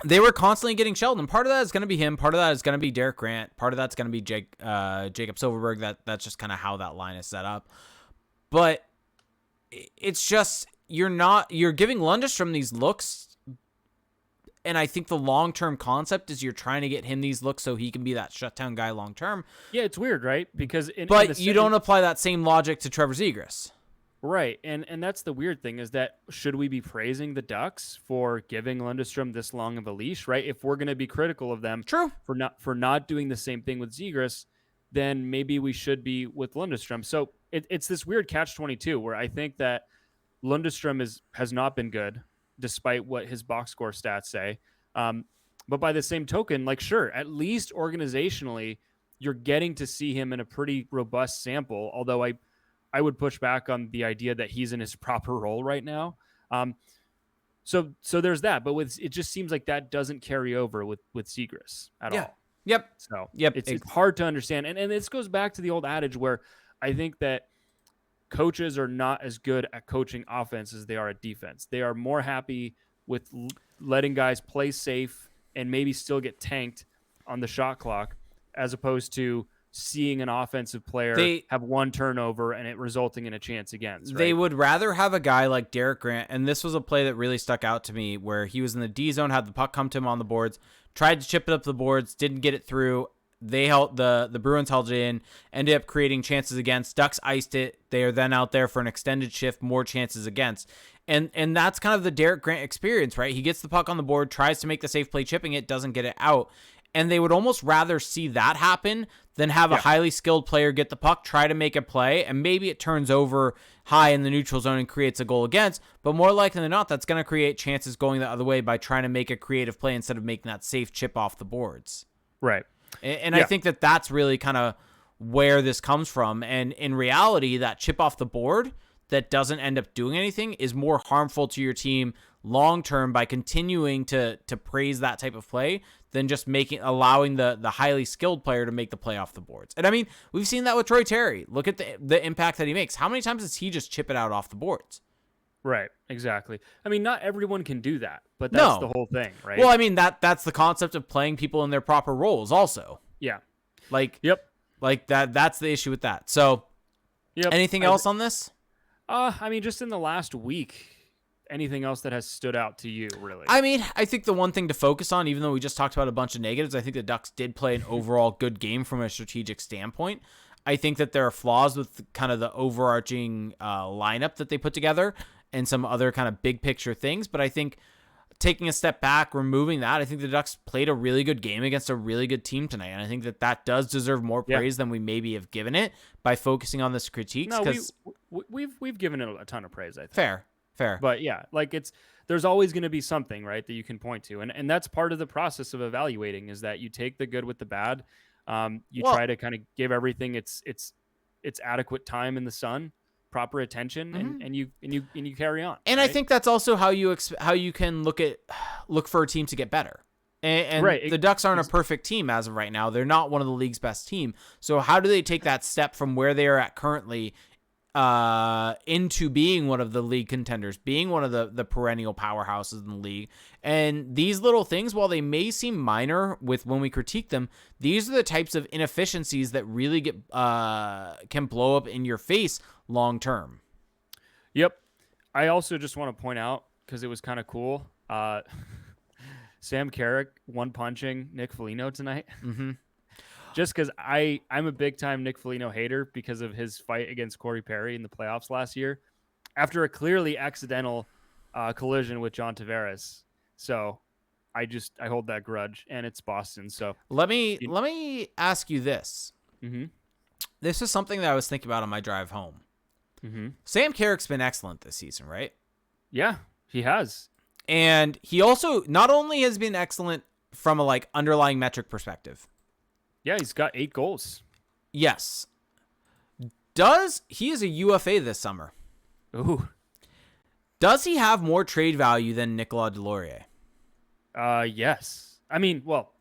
they were constantly getting shelled, and part of that is going to be him. Part of that is going to be Derek Grant. Part of that's going to be Jacob Silverberg. That's just kind of how that line is set up. But it's just you're giving Lundestrom these looks, and I think the long-term concept is you're trying to get him these looks so he can be that shutdown guy long-term.
Yeah, it's weird, right? Because
you don't apply that same logic to Trevor Zegras.
Right, and that's the weird thing, is that should we be praising the Ducks for giving Lundestrom this long of a leash, right? If we're going to be critical of them for not doing the same thing with Zegras, then maybe we should be with Lundestrom. So it's this weird catch-22 where I think that Lundestrom has not been good, despite what his box score stats say. But by the same token, like, sure, at least organizationally, you're getting to see him in a pretty robust sample, although I would push back on the idea that he's in his proper role right now. So there's that, but it just seems like that doesn't carry over with Zegras at all.
Yep.
So it's hard to understand. And this goes back to the old adage where I think that coaches are not as good at coaching offense as they are at defense. They are more happy with letting guys play safe and maybe still get tanked on the shot clock, as opposed to seeing an offensive player have one turnover and it resulting in a chance against. Right?
They would rather have a guy like Derek Grant, and this was a play that really stuck out to me, where he was in the D zone, had the puck come to him on the boards, tried to chip it up the boards, didn't get it through. They held the Bruins held it in, ended up creating chances against. Ducks iced it. They are then out there for an extended shift, more chances against. And that's kind of the Derek Grant experience, right? He gets the puck on the board, tries to make the safe play, chipping it, doesn't get it out. And they would almost rather see that happen than have a highly skilled player get the puck, try to make a play, and maybe it turns over high in the neutral zone and creates a goal against. But more likely than not, that's going to create chances going the other way by trying to make a creative play instead of making that safe chip off the boards.
Right.
And I think that that's really kind of where this comes from. And in reality, that chip off the board that doesn't end up doing anything is more harmful to your team long-term by continuing to praise that type of play than just allowing the highly skilled player to make the play off the boards. And I mean, we've seen that with Troy Terry. Look at the impact that he makes. How many times does he just chip it out off the boards?
Right, exactly. I mean, not everyone can do that, but that's the whole thing, right?
Well, I mean, that's the concept of playing people in their proper roles also.
Yeah.
Like that's the issue with that. So, anything else on this?
I mean, just in the last week, anything else that has stood out to you, really?
I mean, I think the one thing to focus on, even though we just talked about a bunch of negatives, I think the Ducks did play an overall good game from a strategic standpoint. I think that there are flaws with kind of the overarching lineup that they put together and some other kind of big picture things. But I think taking a step back, removing that, I think the Ducks played a really good game against a really good team tonight. And I think that does deserve more praise than we maybe have given it by focusing on this critiques.
No, we've given it a ton of praise, I think.
Fair.
But yeah, like there's always going to be something, right, that you can point to. And that's part of the process of evaluating, is that you take the good with the bad. Try to kind of give everything its adequate time in the sun, proper attention, and you carry on.
And right? I think that's also how you can look for a team to get better. And right. The Ducks aren't a perfect team as of right now. They're not one of the league's best team. So how do they take that step from where they are at currently into being one of the league contenders, being one of the perennial powerhouses in the league. And these little things, while they may seem minor when we critique them, these are the types of inefficiencies that really can blow up in your face long term.
Yep. I also just want to point out, because it was kind of cool, Sam Carrick one-punching Nick Foligno tonight.
Mm-hmm.
Just because I'm a big-time Nick Foligno hater because of his fight against Corey Perry in the playoffs last year after a clearly accidental collision with John Tavares. So I hold that grudge, and it's Boston. So
let me ask you this.
Mm-hmm.
This is something that I was thinking about on my drive home.
Mm-hmm.
Sam Carrick's been excellent this season, right?
Yeah, he has.
And he also not only has been excellent from a underlying metric perspective.
Yeah, he's got 8 goals.
Yes. He is a UFA this summer.
Ooh.
Does he have more trade value than Nicolas Deslauriers?
Yes. I mean, well,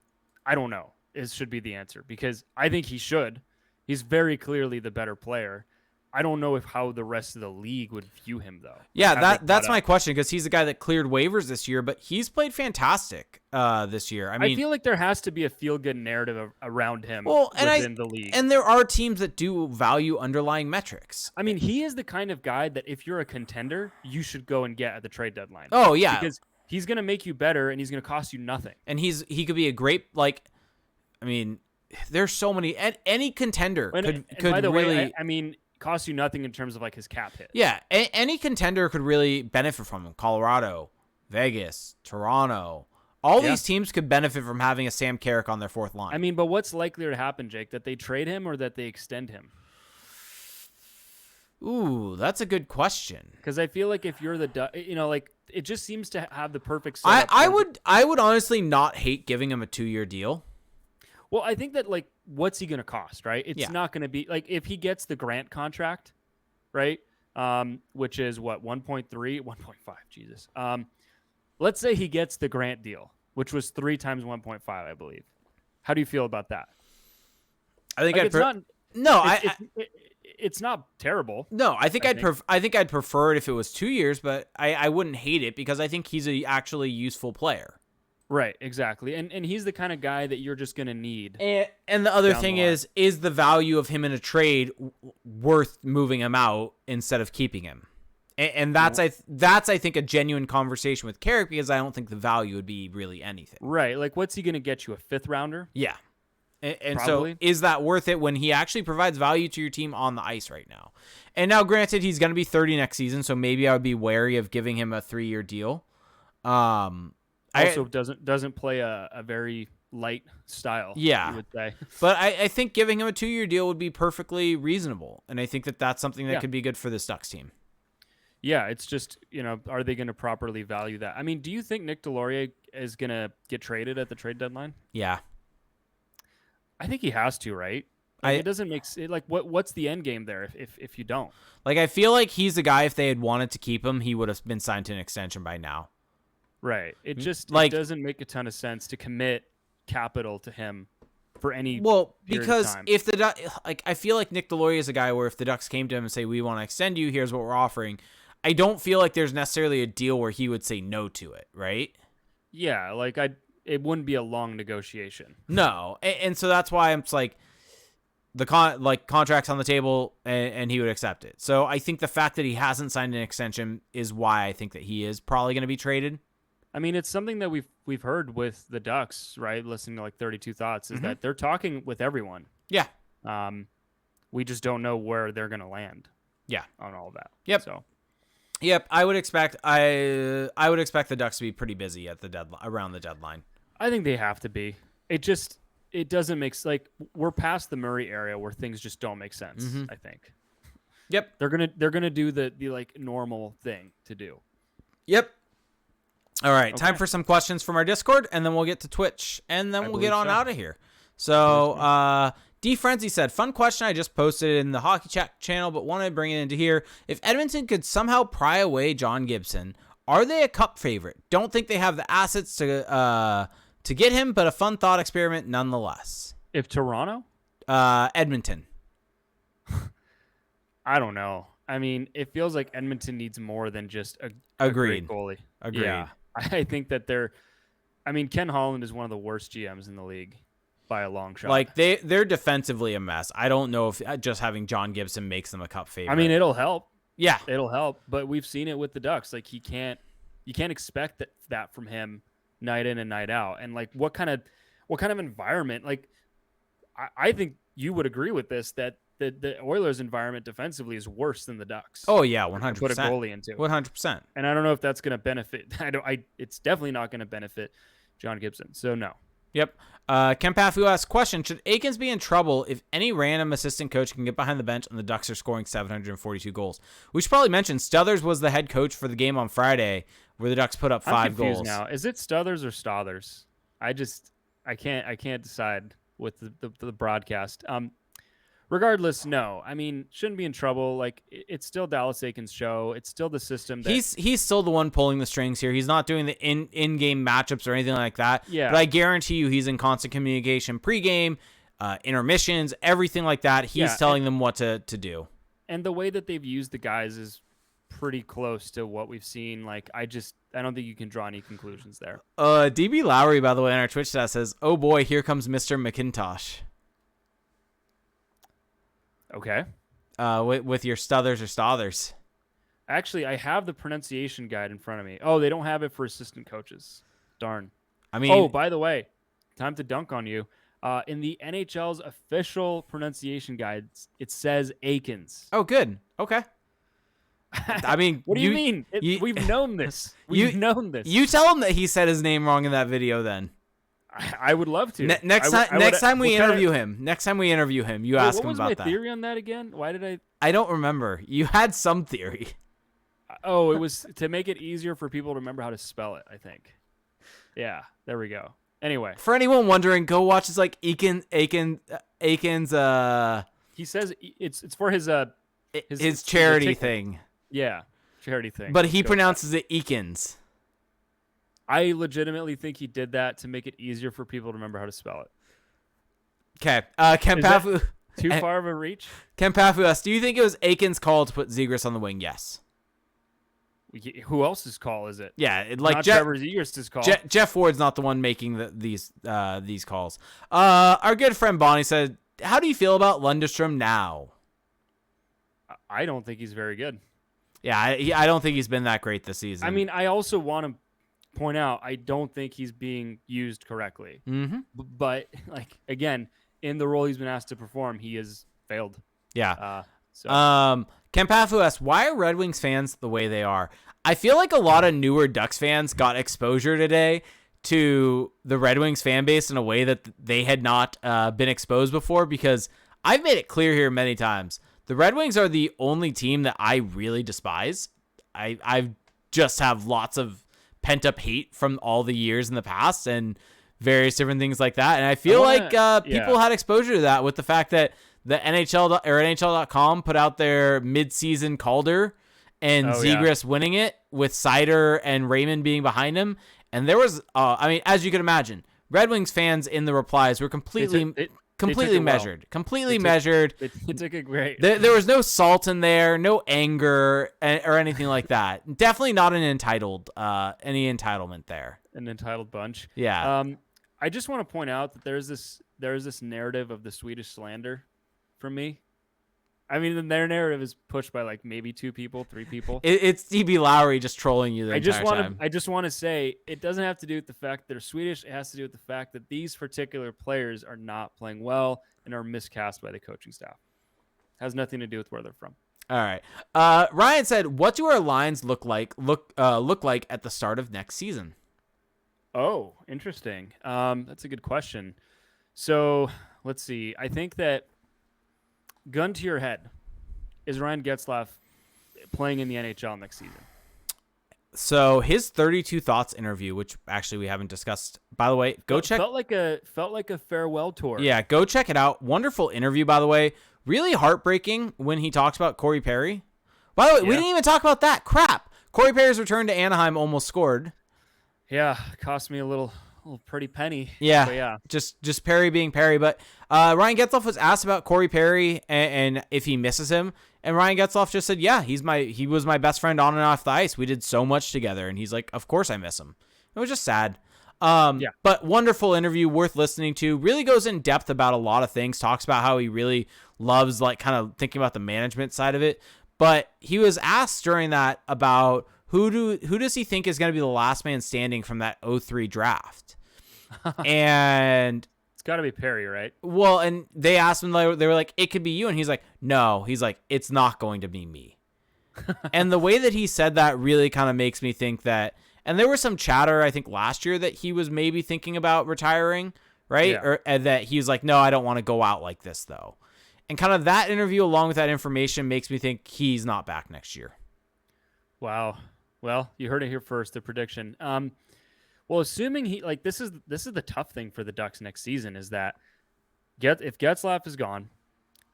I don't know. It should be the answer because I think he should. He's very clearly the better player. I don't know how the rest of the league would view him, though.
Yeah, that's my question, because he's the guy that cleared waivers this year, but he's played fantastic this year. I feel
like there has to be a feel-good narrative around him within the league.
And there are teams that do value underlying metrics.
I mean, he is the kind of guy that if you're a contender, you should go and get at the trade deadline.
Oh, yeah.
Because he's going to make you better, and he's going to cost you nothing.
And he could be a great, there's so many. Any contender could
by the
really...
way, costs you nothing in terms of his cap hit.
Yeah, any contender could really benefit from him. Colorado, Vegas, Toronto, all these teams could benefit from having a Sam Carrick on their fourth line.
But what's likelier to happen, Jake? That they trade him or that they extend him?
Ooh, that's a good question.
Because I feel like if you're it just seems to have the perfect setup.
I would honestly not hate giving him a 2-year deal.
Well, I think that what's he going to cost, right? It's not going to be if he gets the Grant contract, right? Which is what 1.3, 1.5, Jesus. Let's say he gets the Grant deal, which was 3 times 1.5, I believe. How do you feel about that?
I think
it's not terrible.
No, I think I'd prefer it if it was 2 years, but I wouldn't hate it because I think he's a actually useful player.
Right, exactly. And he's the kind of guy that you're just going to need.
And the other thing is the value of him in a trade worth moving him out instead of keeping him? And that's I think a genuine conversation with Carrick, because I don't think the value would be really anything.
Right, what's he going to get you, a 5th rounder?
Yeah. And so is that worth it when he actually provides value to your team on the ice right now? And now, granted, he's going to be 30 next season, so maybe I would be wary of giving him a 3-year deal.
Also doesn't play a very light style.
Yeah,
you would say.
But I think giving him a 2-year deal would be perfectly reasonable, and I think that's something that could be good for this Ducks team.
Yeah, it's just are they going to properly value that? Do you think Nick Deslauriers is going to get traded at the trade deadline?
Yeah,
I think he has to, right? It doesn't make what's the end game there if you don't?
I feel like he's a guy, if they had wanted to keep him, he would have been signed to an extension by now.
Right. It just it doesn't make a ton of sense to commit capital to him for any
because if I feel like Nick Deslauriers is a guy where if the Ducks came to him and say, we want to extend you, here's what we're offering, I don't feel like there's necessarily a deal where he would say no to it, right?
Yeah, it wouldn't be a long negotiation.
No. And so that's why I'm just the contract's on the table and he would accept it. So I think the fact that he hasn't signed an extension is why I think that he is probably going to be traded.
It's something that we've heard with the Ducks, right? Listening to 32 Thoughts is that they're talking with everyone.
Yeah.
We just don't know where they're going to land.
Yeah.
On all of that.
Yep.
So.
Yep. I would expect the Ducks to be pretty busy at around the deadline.
I think they have to be. It doesn't make we're past the Murray area where things just don't make sense. I think.
Yep.
They're gonna do the normal thing to do.
Yep. All right, time for some questions from our Discord, and then we'll get to Twitch, and then we'll get on out of here. So, D Frenzy said, fun question I just posted in the Hockey Chat channel, but wanted to bring it into here. If Edmonton could somehow pry away John Gibson, are they a cup favorite? Don't think they have the assets to get him, but a fun thought experiment nonetheless.
If Toronto?
Edmonton.
I don't know. I mean, it feels like Edmonton needs more than just a
Agreed.
great goalie.
Agreed.
Yeah, I think that Ken Holland is one of the worst GMs in the league by a long shot.
Like they're defensively a mess. I don't know if just having John Gibson makes them a cup favorite.
I mean, it'll help.
Yeah,
it'll help. But we've seen it with the Ducks. Like you can't expect that from him night in and night out. And like what kind of environment? Like I think you would agree with this that the Oilers' environment defensively is worse than the Ducks.
Oh yeah, 100%.
Put a goalie into
100%.
And I don't know if that's going to benefit. It's definitely not going to benefit John Gibson. So no.
Yep. Ken Pafu asks, question, should Aikens be in trouble if any random assistant coach can get behind the bench and the Ducks are scoring 742 goals? We should probably mention Stothers was the head coach for the game on Friday where the Ducks put up 5 goals.
Now. Is it Stothers or Stothers? I can't decide with the broadcast. Regardless, no. I mean, shouldn't be in trouble. Like it's still Dallas Aikens' show. It's still the system.
He's still the one pulling the strings here. He's not doing the in-game matchups or anything like that.
Yeah.
But I guarantee you, he's in constant communication pregame, intermissions, everything like that. He's telling them what to do.
And the way that they've used the guys is pretty close to what we've seen. Like I don't think you can draw any conclusions there.
DB Lowry, by the way, on our Twitch chat says, "Oh boy, here comes Mr. McIntosh."
Okay.
With your Stothers or Stothers.
Actually, I have the pronunciation guide in front of me. Oh, they don't have it for assistant coaches. Darn.
I mean.
Oh, by the way, time to dunk on you. In the NHL's official pronunciation guides, it says Aikens.
Oh, good. Okay. I mean,
what do you mean? We've known this. We've known this.
You tell him that he said his name wrong in that video. Then
I would love to.
Next time we interview him, you ask him about that.
What was my theory on that again? Why did I?
I don't remember. You had some theory.
Oh, it was to make it easier for people to remember how to spell it. I think. Yeah, there we go. Anyway,
for anyone wondering, go watch his like Aikens.
He says it's for his
charity thing.
Yeah, charity thing.
But he pronounces it Eakins.
I legitimately think he did that to make it easier for people to remember how to spell it.
Okay. Ken Pafu.
Too far of a reach?
Ken Pafu asks, do you think it was Aikens' call to put Zegras on the wing? Yes.
Who else's call is it?
Yeah, like
not Trevor Zegras' call.
Jeff Ford's not the one making these calls. Our good friend Bonnie said, how do you feel about Lundestrom now?
I don't think he's very good.
Yeah, I don't think he's been that great this season.
I mean, I also want to point out, I don't think he's being used correctly.
Mm-hmm.
But, like, again, in the role he's been asked to perform, he has failed.
Yeah. Ken Pafu asks, why are Red Wings fans the way they are? I feel like a lot of newer Ducks fans got exposure today to the Red Wings fan base in a way that they had not been exposed before, because I've made it clear here many times. The Red Wings are the only team that I really despise. I just have lots of pent-up hate from all the years in the past and various different things like that. And I feel people had exposure to that with the fact that the NHL.com put out their mid-season Calder and Zegras winning it with Seider and Raymond being behind him. And there was, as you can imagine, Red Wings fans in the replies were completely measured.
They took it great.
There was no salt in there, no anger or anything like that. Definitely not any entitlement there.
An entitled bunch.
Yeah.
I just want to point out that there's this narrative of the Swedish slander from me. I mean, their narrative is pushed by like maybe 2 people, 3 people.
It's DB Lowry just trolling you the entire time.
I just want to say it doesn't have to do with the fact they're Swedish. It has to do with the fact that these particular players are not playing well and are miscast by the coaching staff. It has nothing to do with where they're from.
All right. Ryan said, "What do our lines look like at the start of next season?"
Oh, interesting. That's a good question. So let's see. I think that, gun to your head, is Ryan Getzlaf playing in the NHL next season?
So his 32 Thoughts interview, which actually we haven't discussed, by the way, check.
Felt like a farewell tour.
Yeah, go check it out. Wonderful interview, by the way. Really heartbreaking when he talks about Corey Perry. By the way, we didn't even talk about that. Crap. Corey Perry's return to Anaheim almost scored.
Yeah, cost me a little pretty penny.
Yeah,
but yeah.
Just Perry being Perry. But Ryan Getzlaf was asked about Corey Perry and if he misses him, And Ryan Getzlaf just said, yeah, he was my best friend on and off the ice. We did so much together. And he's like, of course I miss him. It was just sad. But wonderful interview, worth listening to. Really goes in depth about a lot of things. Talks about how he really loves like kind of thinking about the management side of it. But he was asked during that about who does he think is going to be the last man standing from that 2003 draft? And
it's got to be Perry, right?
Well, and they asked him, they were like, it could be you. And he's like, no. He's like, it's not going to be me. And the way that he said that really kind of makes me think that, and there was some chatter, I think, last year that he was maybe thinking about retiring, right?
Yeah.
And that he's like, no, I don't want to go out like this, though. And kind of that interview along with that information makes me think he's not back next year.
Wow. Well, you heard it here first, the prediction. Well, assuming he like this is the tough thing for the Ducks next season is that if Getzlaf is gone,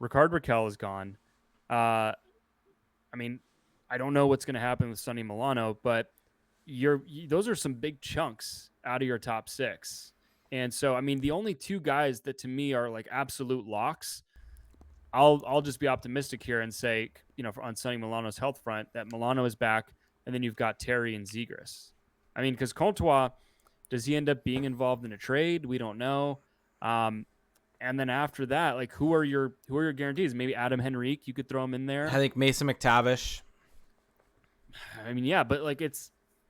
Rickard Rakell is gone. I mean, I don't know what's going to happen with Sonny Milano, but those are some big chunks out of your top six. And so, I mean, the only two guys that to me are like absolute locks. I'll just be optimistic here and say, on Sonny Milano's health front, that Milano is back, and then you've got Terry and Zegras. I mean, because Comtois, does he end up being involved in a trade? We don't know. And then after that, like who are your guarantees? Maybe Adam Henrique, you could throw him in there.
I think Mason McTavish.
I mean, yeah, but like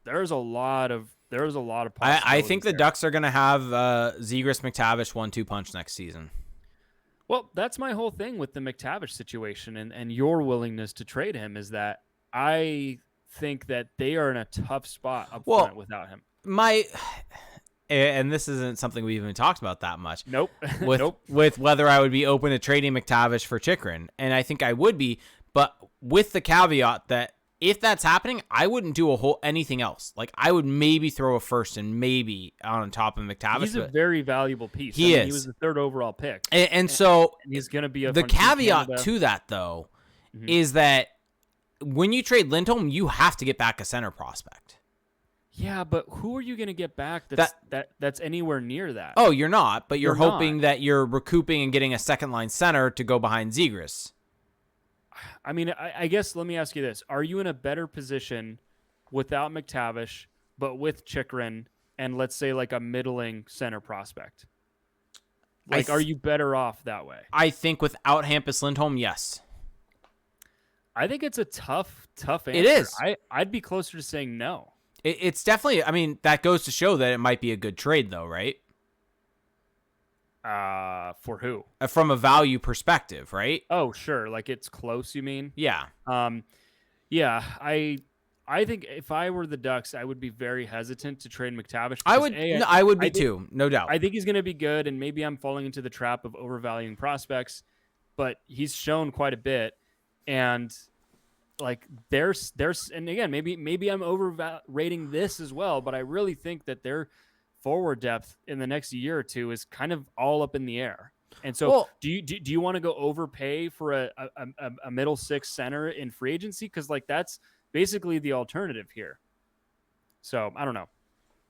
there's a lot of
I think the Ducks are going to have Zegras McTavish 1-2 punch next season.
Well, that's my whole thing with the McTavish situation and your willingness to trade him is that I think that they are in a tough spot up front without him. And
this isn't something we even talked about that much.
Nope.
With whether I would be open to trading McTavish for Chychrun. And I think I would be, but with the caveat that if that's happening, I wouldn't do anything else. Like I would maybe throw a first and maybe on top of McTavish.
He's a very valuable piece.
He
was the third overall pick.
And so
he's going to be
the caveat to that though, is that when you trade Lindholm, you have to get back a center prospect.
Yeah, but who are you going to get back that's anywhere near that?
Oh, you're not, but you're hoping that you're recouping and getting a second line center to go behind Zegras.
I mean, I guess let me ask you this. Are you in a better position without McTavish, but with Chychrun and let's say like a middling center prospect? Like, are you better off that way?
I think without Hampus Lindholm, yes.
I think it's a tough answer.
It is.
I'd be closer to saying no.
It's definitely, I mean, that goes to show that it might be a good trade though, right?
For who?
From a value perspective, right?
Oh, sure. Like it's close, you mean?
Yeah.
Yeah. I think if I were the Ducks, I would be very hesitant to trade McTavish.
I would be too, no doubt.
I think he's going to be good, and maybe I'm falling into the trap of overvaluing prospects, but he's shown quite a bit, and like there's and again maybe I'm overrating this as well, but I really think that their forward depth in the next year or two is kind of all up in the air. And so, do you want to go overpay for a middle six center in free agency? Because like that's basically the alternative here. So I don't know.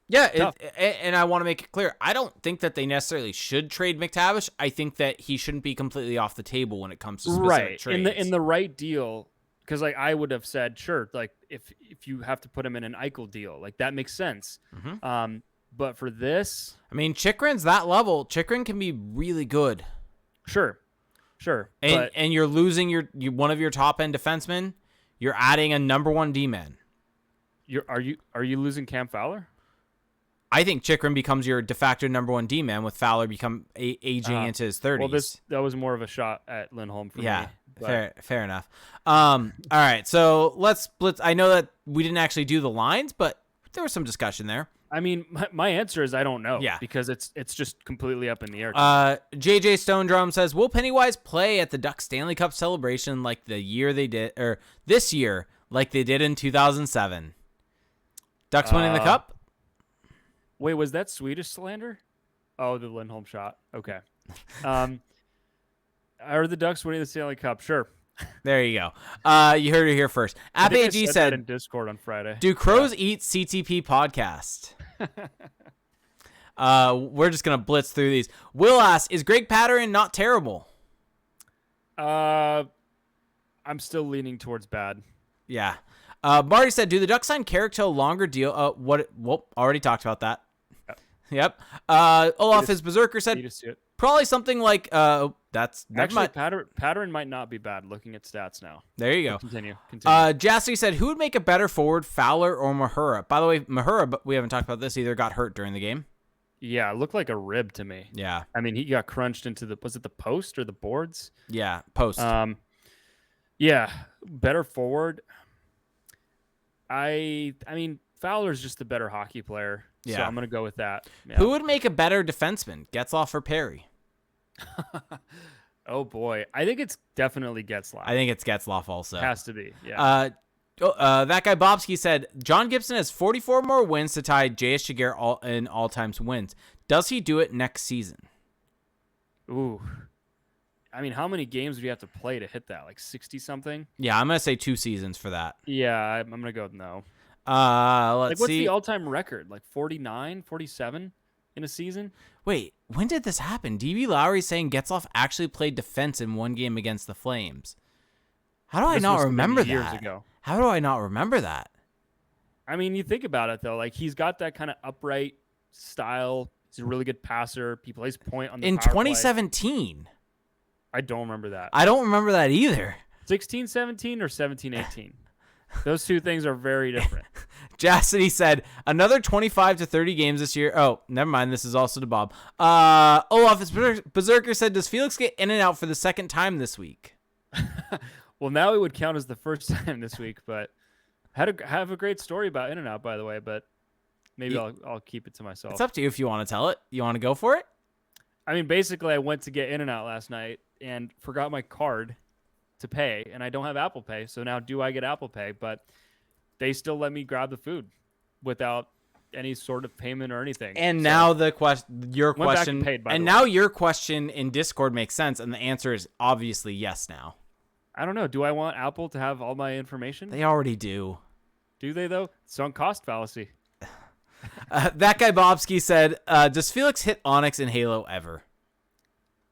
Yeah, and I want to make it clear. I don't think that they necessarily should trade McTavish. I think that he shouldn't be completely off the table when it comes to specific trades.
In the right deal. Because like I would have said, sure, like if you have to put him in an Eichel deal, like that makes sense.
Mm-hmm.
But for this,
I mean, Chychrun's that level. Chychrun can be really good.
Sure.
And you're losing one of your top end defensemen. You're adding a number one D-man.
Are you losing Cam Fowler?
I think Chychrun becomes your de facto number one D-man with Fowler aging into his 30s.
Well, that was more of a shot at Lindholm for me.
Yeah, fair enough. All right, so let's blitz. I know that we didn't actually do the lines, but there was some discussion there.
I mean, my answer is I don't know.
Yeah.
Because it's just completely up in the air.
JJ Stone Drum says, will Pennywise play at the Ducks Stanley Cup celebration like this year like they did in 2007? Ducks winning the cup?
Wait, was that Swedish slander? Oh, the Lindholm shot. Okay. Are the Ducks winning the Stanley Cup? Sure.
There you go. You heard it here first. AppAG said
in Discord on Friday.
Do crows eat CTP podcast? We're just gonna blitz through these. Will asks, is Greg Patterson not terrible?
I I'm still leaning towards bad.
Yeah. Marty said, "Do the Ducks sign Carrick to a longer deal?" Already talked about that. Yep. Olaf, his berserker said, probably something like that's
actually Patterson might not be bad. Looking at stats now.
There you go.
Continue.
Jassy said, "Who would make a better forward, Fowler or Mahura?" By the way, Mahura, but we haven't talked about this either, got hurt during the game.
Yeah, it looked like a rib to me.
Yeah.
I mean, he got crunched into the post or the boards?
Yeah, post.
Yeah, better forward. I mean, Fowler's just a better hockey player.
Yeah.
So I'm going to go with that. Yeah.
Who would make a better defenseman, Getzlaf or Perry?
Oh, boy. I think it's definitely Getzlaf.
I think it's Getzlaf also.
Has to be, yeah.
That guy Bobsky said, John Gibson has 44 more wins to tie J.S. Jaguar in all-time wins. Does he do it next season?
Ooh. I mean, how many games would you have to play to hit that? Like 60-something?
Yeah, I'm going to say 2 seasons for that.
Yeah, I'm going to go with no.
Let's see.
What's the all-time record? Like 49, 47 in a season?
Wait, when did this happen? D.B. Lowry saying Getzlaf actually played defense in one game against the Flames. How do I not remember that?
Years ago.
How do I not remember that?
I mean, you think about it, though. Like, he's got that kind of upright style. He's a really good passer. He plays point on the
in
power
2017.
Play. I don't remember that.
I don't remember that either.
16-17 or 17-18? Those two things are very different.
Jassity said, another 25 to 30 games this year. Oh, never mind. This is also to Bob. Olaf, his berserker said, does Felix get in and out for the second time this week?
Well, now it would count as the first time this week, but have a great story about in and out, by the way, but maybe I'll keep it to myself.
It's up to you if you want to tell it. You want to go for it?
I mean, basically, I went to get in and out last night and forgot my card to pay, and I don't have Apple Pay, so now do I get Apple Pay? But they still let me grab the food without any sort of payment or anything.
And now your question, your question in Discord makes sense, and the answer is obviously yes now.
I don't know. Do I want Apple to have all my information?
They already do.
Do they, though? Sunk cost fallacy.
That guy Bobsky said, does Felix hit Onyx in Halo ever?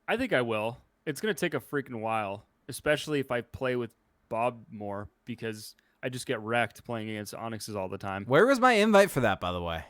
I think I will. It's going to take a freaking while, especially if I play with Bob more, because I just get wrecked playing against Onyxes all the time.
Where was my invite for that, by the way?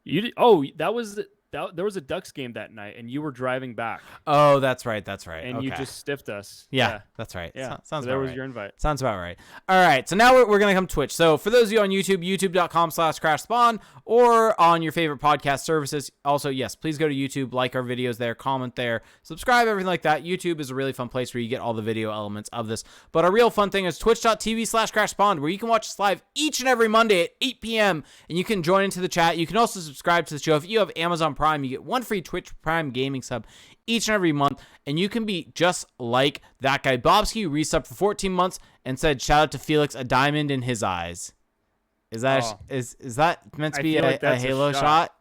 There was a Ducks game that night, and you were driving back.
Oh, that's right.
And you just stiffed us.
Yeah, that's right.
Yeah,
sounds
so there
about
was
right.
your invite.
Sounds about right. All right, so now we're going to come Twitch. So for those of you on YouTube, youtube.com/crashspawn, or on your favorite podcast services. Also, yes, please go to YouTube, like our videos there, comment there, subscribe, everything like that. YouTube is a really fun place where you get all the video elements of this. But a real fun thing is twitch.tv/crashspawn, where you can watch us live each and every Monday at 8 p.m., and you can join into the chat. You can also subscribe to the show. If you have Amazon Prime, you get one free Twitch Prime gaming sub each and every month, and you can be just like that guy Bobsky, resub for 14 months and said, shout out to Felix, a diamond in his eyes. Is that is that meant to be a Halo shot?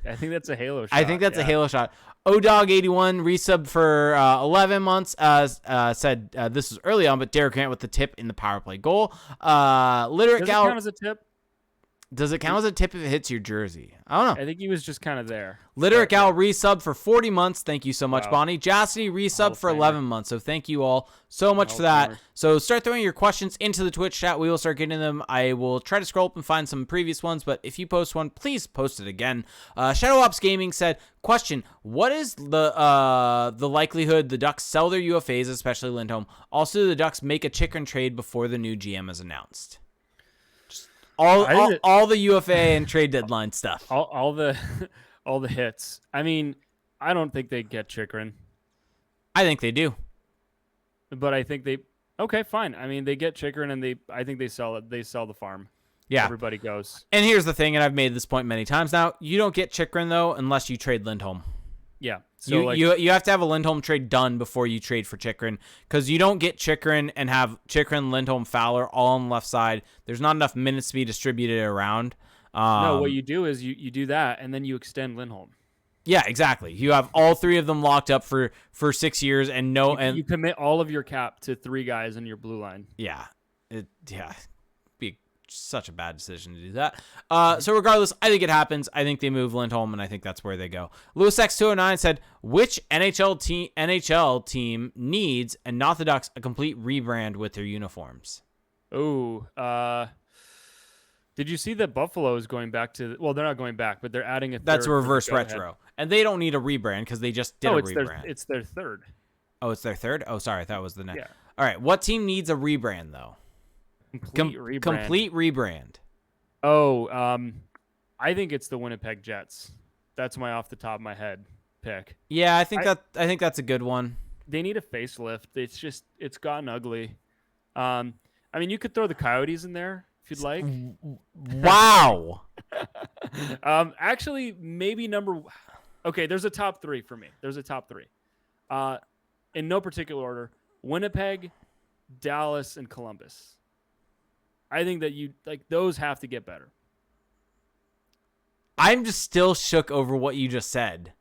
I think that's a Halo shot.
I think that's a Halo shot. ODog81 resub for 11 months. Said this was early on, but Derek Grant with the tip in the power play goal. Literate
Does it count as a tip?
Does it count as a tip if it hits your jersey? I don't know.
I think he was just kind of there.
Literate Gal resub for 40 months. Thank you so much, Bonnie. Jassity resub for 11 months. So thank you all so much for that. So start throwing your questions into the Twitch chat. We will start getting them. I will try to scroll up and find some previous ones, but if you post one, please post it again. Shadow Ops Gaming said, question, what is the likelihood the Ducks sell their UFAs, especially Lindholm? Also, do the Ducks make a chicken trade before the new GM is announced? All the UFA and trade deadline stuff.
All the hits. I mean, I don't think they get Chikrin.
I think they do.
But I think okay, fine. I mean, they get Chikrin, and I think they sell it. They sell the farm.
Yeah.
Everybody goes.
And here's the thing, and I've made this point many times now. You don't get Chikrin, though, unless you trade Lindholm.
Yeah. So
you have to have a Lindholm trade done before you trade for Chikrin, because you don't get Chikrin and have Chikrin, Lindholm, Fowler all on the left side. There's not enough minutes to be distributed around.
No, what you do is you do that, and then you extend Lindholm.
Yeah, exactly. You have all three of them locked up for 6 years, and
you commit all of your cap to 3 guys in your blue line.
Yeah, be such a bad decision to do that. So regardless, I think it happens. I think they move Lindholm, and I think that's where they go. Lewis X209 said, which NHL team needs, and not the Ducks, a complete rebrand with their uniforms?
Oh, did you see that Buffalo is going back to? Well, they're not going back, but they're adding a.
That's a
third
reverse retro, and they don't need a rebrand because they just did a rebrand.
It's their third.
Oh, it's their third. Oh, sorry, that was the next.
Yeah.
All right, what team needs a rebrand though? Complete rebrand.
Oh, I think it's the Winnipeg Jets. That's my off the top of my head pick.
Yeah, I think that's a good one.
They need a facelift. It's gotten ugly. I mean, you could throw the Coyotes in there if you'd like.
Wow.
Actually, maybe Okay, there's a top three for me. There's a top three. In no particular order: Winnipeg, Dallas, and Columbus. I think that those have to get better.
I'm just still shook over what you just said.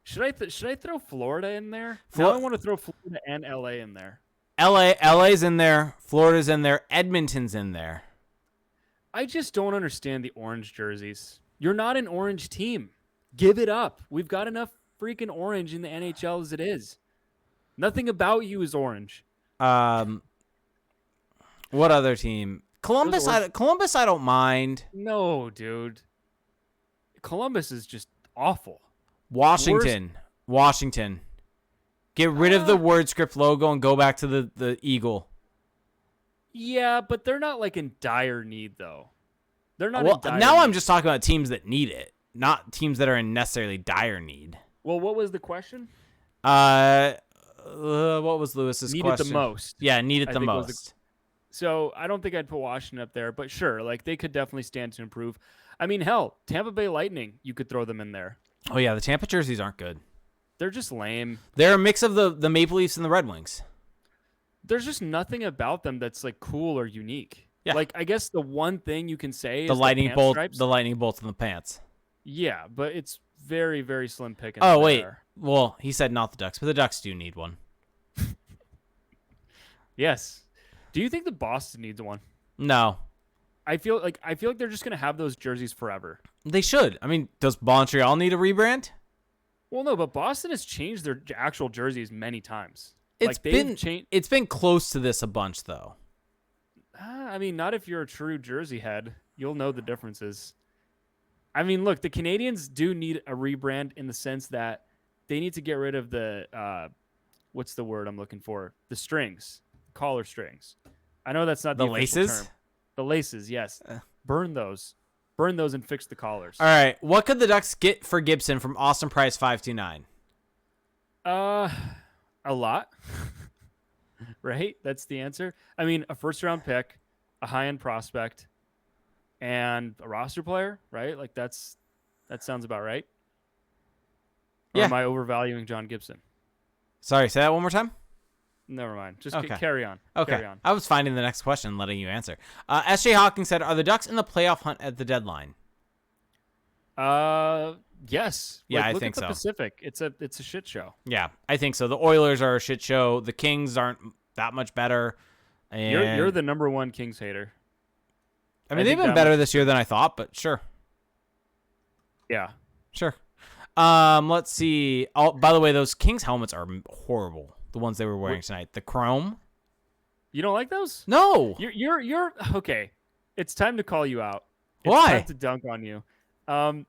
Should I throw Florida in there? Now I want to throw Florida and LA in there.
LA's in there, Florida's in there, Edmonton's in there.
I just don't understand the orange jerseys. You're not an orange team. Give it up. We've got enough freaking orange in the NHL as it is. Nothing about you is orange.
What other team? Columbus. Columbus. I don't mind.
No, dude. Columbus is just awful.
Washington. Get rid of the word script logo and go back to the eagle.
Yeah, but they're not like in dire need though. They're not.
Well,
in dire
now
need.
I'm just talking about teams that need it, not teams that are in necessarily dire need.
Well, what was the question?
What was Lewis's
question?
question?
Need it the most.
Yeah, need it the most.
So I don't think I'd put Washington up there, but sure, like they could definitely stand to improve. I mean, hell, Tampa Bay Lightning, you could throw them in there.
Oh yeah, the Tampa jerseys aren't good.
They're just lame.
They're a mix of the Maple Leafs and the Red Wings.
There's just nothing about them that's like cool or unique.
Yeah.
Like I guess the one thing you can say is
the lightning
stripes.
The lightning bolts in the pants.
Yeah, but it's very, very slim pickings.
Oh wait, well he said not the Ducks, but the Ducks do need one.
Yes. Do you think the Boston needs one?
No.
I feel like they're just gonna have those jerseys forever.
They should. I mean, does Montreal need a rebrand?
Well, no, but Boston has changed their actual jerseys many times.
It's been close to this a bunch though.
I mean, not if you're a true jersey head. You'll know the differences. I mean, look, the Canadians do need a rebrand in the sense that they need to get rid of the what's the word I'm looking for? The strings, collar strings. I know that's not the
laces.
Term. The laces, yes. Burn those and fix the collars.
All right, what could the Ducks get for Gibson from Austin Price 529?
A lot. Right? That's the answer. I mean, a first-round pick, a high-end prospect, and a roster player, right? Like that sounds about right. Or am I overvaluing John Gibson?
Sorry, say that one more time.
Never mind. Just carry on.
Okay.
Carry on.
I was finding the next question and letting you answer. S.J. Hawking said, are the Ducks in the playoff hunt at the deadline?
Yes.
Yeah,
look
I think
at the
so.
Pacific. It's a shit show.
Yeah, I think so. The Oilers are a shit show. The Kings aren't that much better. And
you're the number one Kings hater.
I mean, they've been better this year than I thought, but sure.
Yeah.
Sure. Let's see. Oh, by the way, those Kings helmets are horrible. The ones they were wearing tonight. The chrome.
You don't like those?
No.
You're okay. It's time to call you out. It's
Why?
time to dunk on you. Why?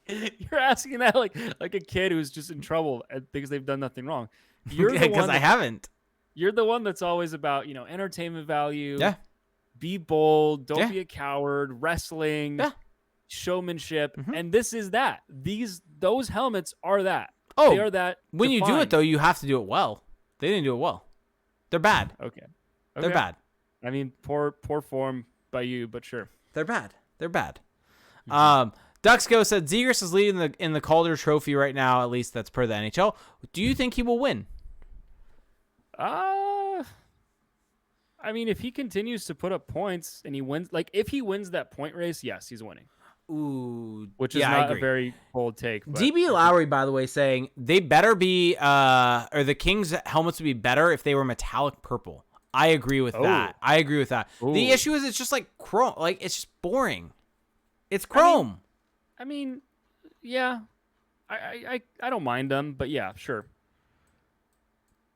You're asking that like a kid who's just in trouble because they've done nothing wrong. You're
because I haven't.
You're the one that's always about, entertainment value.
Yeah.
Be bold. Don't be a coward. Wrestling.
Yeah.
Showmanship. And this is that. Those helmets are that.
Oh,
they are that.
When
defined.
you do it though, you have to do it well. They didn't do it well. They're bad.
Okay.
They're bad.
I mean, poor form by you, but sure.
They're bad. Duxco said Zegras is leading in the Calder Trophy right now. At least that's per the NHL. Do you think he will win?
I mean, if he continues to put up points and he wins, like if he wins that point race, yes, he's winning.
Ooh,
which is not a very bold take. But
DB Lowry, by the way, saying they better be, or the Kings helmets would be better if they were metallic purple. I agree with that. I agree with that.
Ooh.
The issue is it's just like Chrome. Like, it's just boring. It's Chrome.
I mean, yeah. I don't mind them, but yeah, sure.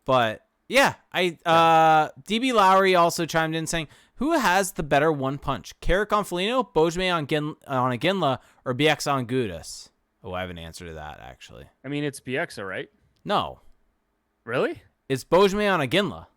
But yeah, DB Lowry also chimed in saying, who has the better one punch? Carrick on Foligno, Beaujolais on Iginla, or BX on Gudas? Oh, I have an answer to that, actually.
I mean, it's BX, right?
No.
Really?
It's Beaujolais on Iginla.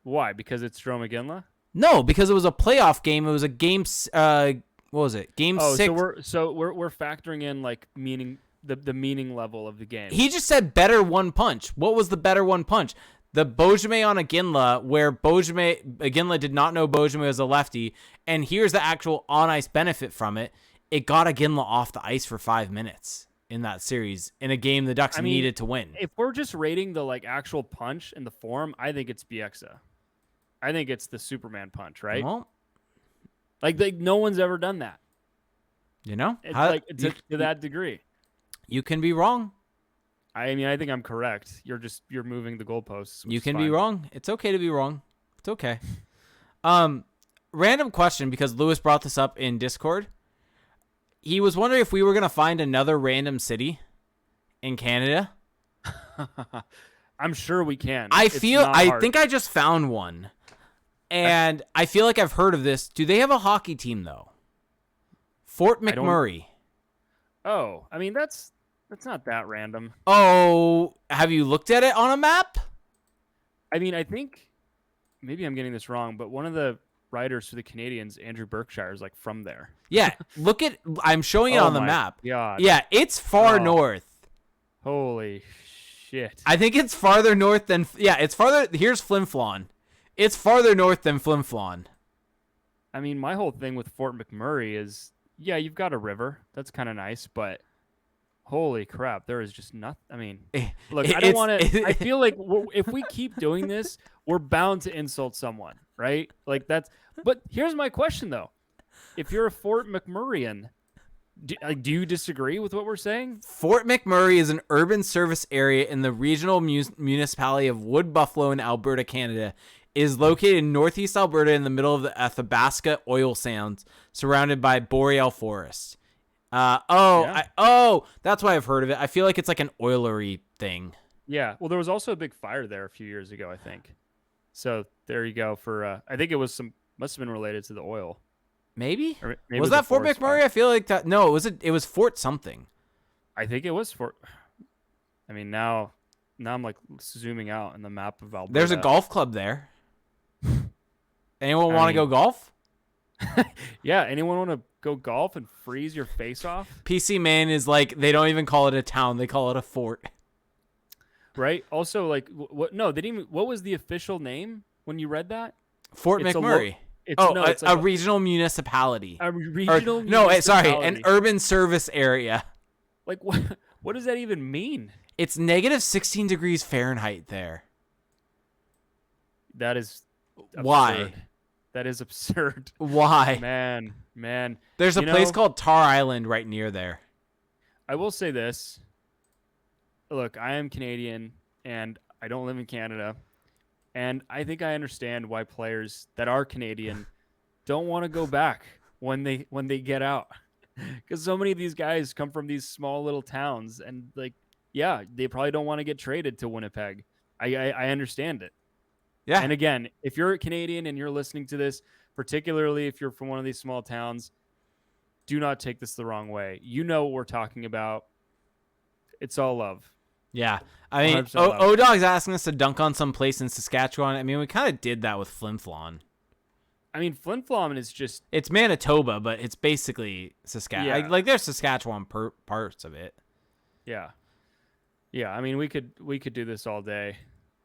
Why? Because it's Jerome Iginla?
No, because it was a playoff game. It was a game. What was it? Game 6.
So we're factoring in like meaning the meaning level of the game.
He just said better one punch. What was the better one punch? The Beaujolais on Iginla, where Iginla did not know Beaujolais was a lefty, and here's the actual on-ice benefit from it. It got Iginla off the ice for 5 minutes in that series in a game the Ducks needed to win.
If we're just rating the like actual punch and the form, I think it's Bieksa. I think it's the Superman punch, right?
Well,
like no one's ever done that.
You know?
It's to that degree.
You can be wrong.
I mean, I think I'm correct. You're moving the goalposts.
You can be wrong. It's okay to be wrong. It's okay. Random question, because Lewis brought this up in Discord. He was wondering if we were going to find another random city in Canada.
I'm sure we can.
I think I just found one. And I feel like I've heard of this. Do they have a hockey team, though? Fort McMurray.
Oh, I mean, that's not that random.
Oh, have you looked at it on a map?
I mean, I think maybe I'm getting this wrong, but one of the writers for the Canadians, Andrew Berkshire, is like from there.
Yeah, I'm showing it on the map.
God.
Yeah, it's far north.
Holy shit.
I think it's farther north than, it's farther. Here's Flin Flon. It's farther north than Flin Flon.
I mean, my whole thing with Fort McMurray is, yeah, you've got a river. That's kind of nice, but holy crap, there is just nothing. I mean, look, I don't want to. I feel like if we keep doing this, we're bound to insult someone, right? Like that's. But here's my question, though: if you're a Fort McMurrayan, do you disagree with what we're saying?
Fort McMurray is an urban service area in the regional municipality of Wood Buffalo in Alberta, Canada. It is located in northeast Alberta in the middle of the Athabasca oil sands, surrounded by boreal forest. That's why I've heard of it. I feel like it's like an oilery thing.
Yeah. Well, there was also a big fire there a few years ago, I think. So there you go. I think it was must have been related to the oil.
Maybe?
Maybe
was that Fort McMurray?
Fire.
I feel like that. No, it was Fort something.
I think it was Fort. I mean, now I'm like zooming out in the map of Alberta.
There's a golf club there. Anyone want to go golf?
Yeah, anyone want to go golf and freeze your face off?
PC Man is like, they don't even call it a town; they call it a fort.
Right. Also, like, what? No, they didn't even. What was the official name when you read that?
Fort McMurray. It's a regional municipality.
A regional municipality.
Sorry, an urban service area.
Like, what does that even mean?
It's negative 16 degrees Fahrenheit there.
That is absurd.
Why?
That is absurd.
Why?
Man.
There's a place called Tar Island right near there.
I will say this. Look, I am Canadian, and I don't live in Canada. And I think I understand why players that are Canadian don't want to go back when they get out. Because so many of these guys come from these small little towns, and like, yeah, they probably don't want to get traded to Winnipeg. I understand it.
Yeah.
And again, if you're a Canadian and you're listening to this, particularly if you're from one of these small towns, do not take this the wrong way. You know what we're talking about. It's all love.
Yeah. I mean, O-Dog's asking us to dunk on some place in Saskatchewan. I mean, we kind of did that with Flin Flon.
I mean, Flin Flon is just...
It's Manitoba, but it's basically Saskatchewan.
Yeah.
Like, there's Saskatchewan parts of it.
Yeah. Yeah, I mean, we could do this all day.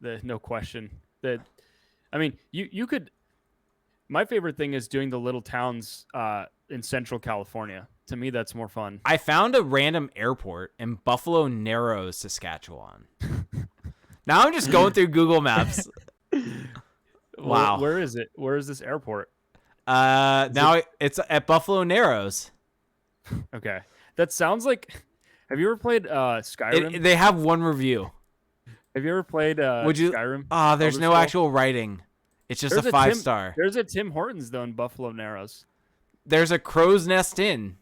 No question. I mean, you could... My favorite thing is doing the little towns in Central California. To me, that's more fun.
I found a random airport in Buffalo Narrows, Saskatchewan. Now I'm just going through Google Maps. Wow.
Where is it? Where is this airport?
It's at Buffalo Narrows.
Okay. That sounds like... Have you ever played Skyrim?
They have one review.
Have you ever played Skyrim?
There's no actual writing. It's just a 5-star.
There's a Tim Hortons though in Buffalo Narrows.
There's a Crow's Nest Inn.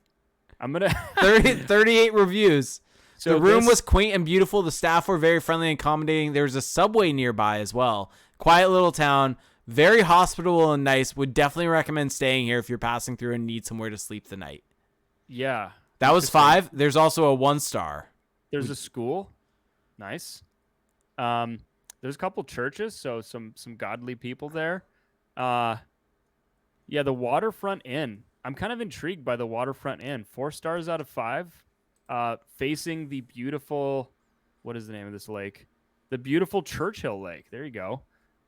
I'm gonna
38 reviews.
So
the room was quaint and beautiful. The staff were very friendly and accommodating. There's a Subway nearby as well. Quiet little town. Very hospitable and nice. Would definitely recommend staying here if you're passing through and need somewhere to sleep the night.
Yeah.
That was 5. There's also a 1-star.
There's a school. Nice. There's a couple churches, so some godly people there. Yeah, the Waterfront Inn. I'm kind of intrigued by the Waterfront Inn. 4 stars out of 5. Facing the beautiful, what is the name of this lake? The beautiful Churchill Lake. There you go.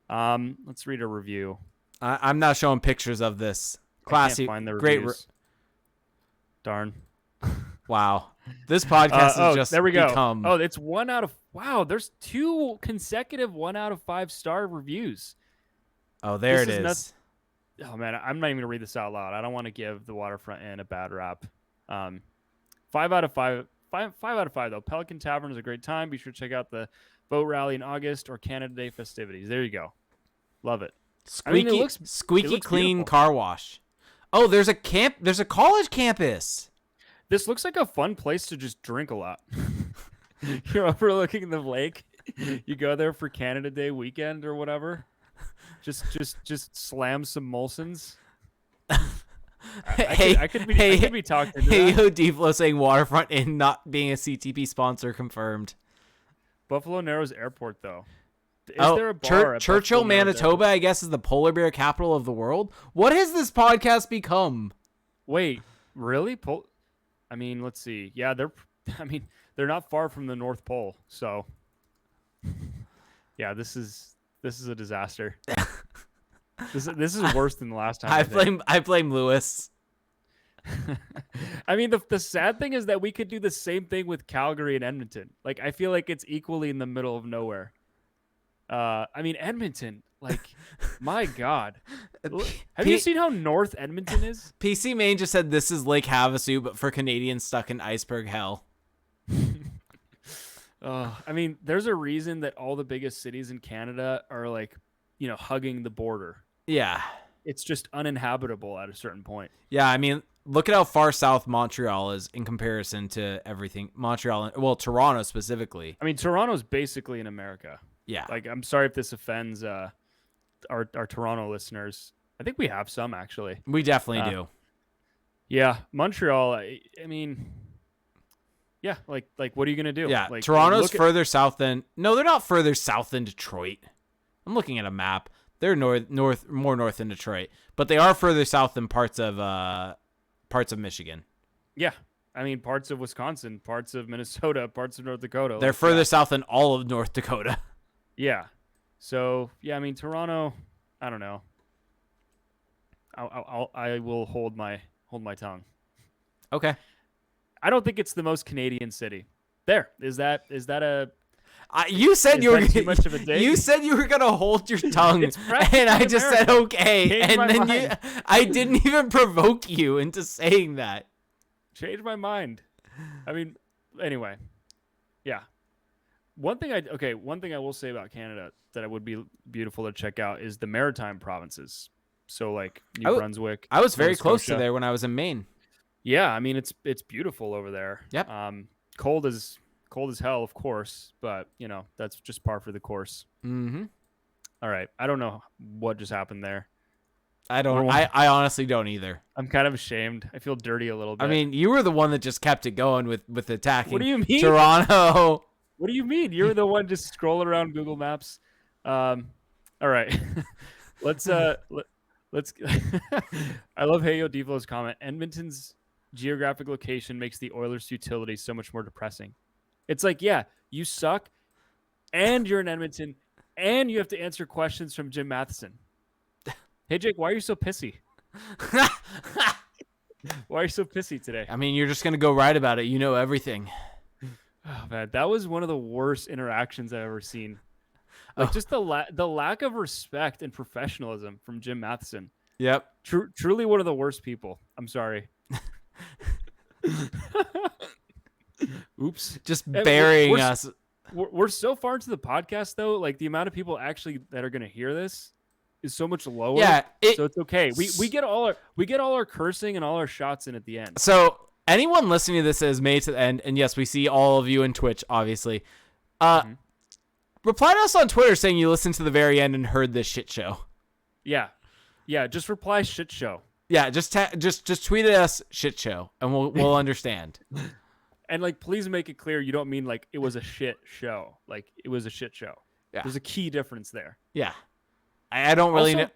Let's read a review.
I'm not showing pictures of this. Classy,
I can't find the
great.
reviews. Darn.
Wow. This podcast has just
there we go.
become...
Oh, it's 1 out of... Wow, there's 2 consecutive 1 out of 5 star reviews.
Oh, there it is.
Nuts. Oh, man, I'm not even going to read this out loud. I don't want to give the Waterfront Inn a bad rap. 5 out of 5. 5 out of 5, though. Pelican Tavern is a great time. Be sure to check out the boat rally in August or Canada Day festivities. There you go. Love it.
Squeaky clean
beautiful.
car wash. Oh, there's a college campus.
This looks like a fun place to just drink a lot. You're overlooking the lake. You go there for Canada Day weekend or whatever. Just slam some Molsons. I could be talking to
Hey,
that.
yo, Deflo saying Waterfront Inn not being a CTP sponsor confirmed.
Buffalo Narrows Airport, though. Is there a bar at
Churchill,
Buffalo Narrows
Manitoba,
Airport?
I guess, is the polar bear capital of the world. What has this podcast become?
Wait, really? I mean, let's see. Yeah, they're not far from the North Pole, so yeah, this is a disaster. This is worse than the last time.
I blame Lewis.
I mean, the sad thing is that we could do the same thing with Calgary and Edmonton. Like, I feel like it's equally in the middle of nowhere. I mean, Edmonton, like, my God. Have you seen how north Edmonton is?
PC Main just said this is Lake Havasu, but for Canadians stuck in iceberg hell.
I mean, there's a reason that all the biggest cities in Canada are, like, hugging the border.
Yeah.
It's just uninhabitable at a certain point.
Yeah, I mean, look at how far south Montreal is in comparison to everything. Toronto specifically.
I mean, Toronto's basically in America.
Yeah.
Like, I'm sorry if this offends our Toronto listeners. I think we have some, actually.
We definitely do.
Yeah. Montreal, I mean, yeah, like what are you going to do?
Yeah,
like,
Toronto's further south than... No, they're not further south than Detroit. I'm looking at a map. They're more north than Detroit, but they are further south than parts of Michigan.
Yeah. I mean, parts of Wisconsin, parts of Minnesota, parts of North Dakota.
They're further south than all of North Dakota.
Yeah. So, yeah, I mean, Toronto, I don't know. I will hold my tongue.
Okay.
I don't think it's the most Canadian city. There. Is that a...
You said you were
too much of a dig?
You said you were gonna hold your tongue, and I just said okay,
Change
and then I didn't even provoke you into saying that.
Change my mind. I mean, anyway, yeah. One thing I will say about Canada that it would be beautiful to check out is the maritime provinces. So like New Brunswick.
I was very
Nova
close to
Scotia.
there when I was in Maine.
Yeah, I mean it's beautiful over there.
Yep.
Cold as hell, of course, but that's just par for the course.
Mm-hmm.
All right, I don't know what just happened there.
I don't. I honestly don't either.
I'm kind of ashamed. I feel dirty a little bit.
I mean, you were the one that just kept it going with attacking.
What do you mean?
Toronto.
What do you mean? You're the one just scrolling around Google Maps. All right, let's. I love Heyo Devo's comment. Edmonton's geographic location makes the Oilers' utility so much more depressing. It's like, yeah, you suck, and you're in Edmonton, and you have to answer questions from Jim Matheson. Hey, Jake, why are you so pissy? Why are you so pissy today?
I mean, you're just gonna go right about it. You know everything.
Oh, man, that was one of the worst interactions I've ever seen. Like, just the lack of respect and professionalism from Jim Matheson.
Yep.
Truly one of the worst people. I'm sorry. Oops.
Just burying us.
We're so far into the podcast, though. Like, the amount of people actually that are going to hear this is so much lower.
Yeah,
so it's okay. We get all our cursing and all our shots in at the end.
So anyone listening to this that has made it to the end, and yes, we see all of you in Twitch, obviously. Reply to us on Twitter saying you listened to the very end and heard this shit show.
Yeah. Just reply shit show.
Yeah, just tweet at us shit show, and we'll understand.
And like, please make it clear you don't mean like it was a shit show. Like it was a shit show.
Yeah.
There's a key difference there.
Yeah, I don't really know.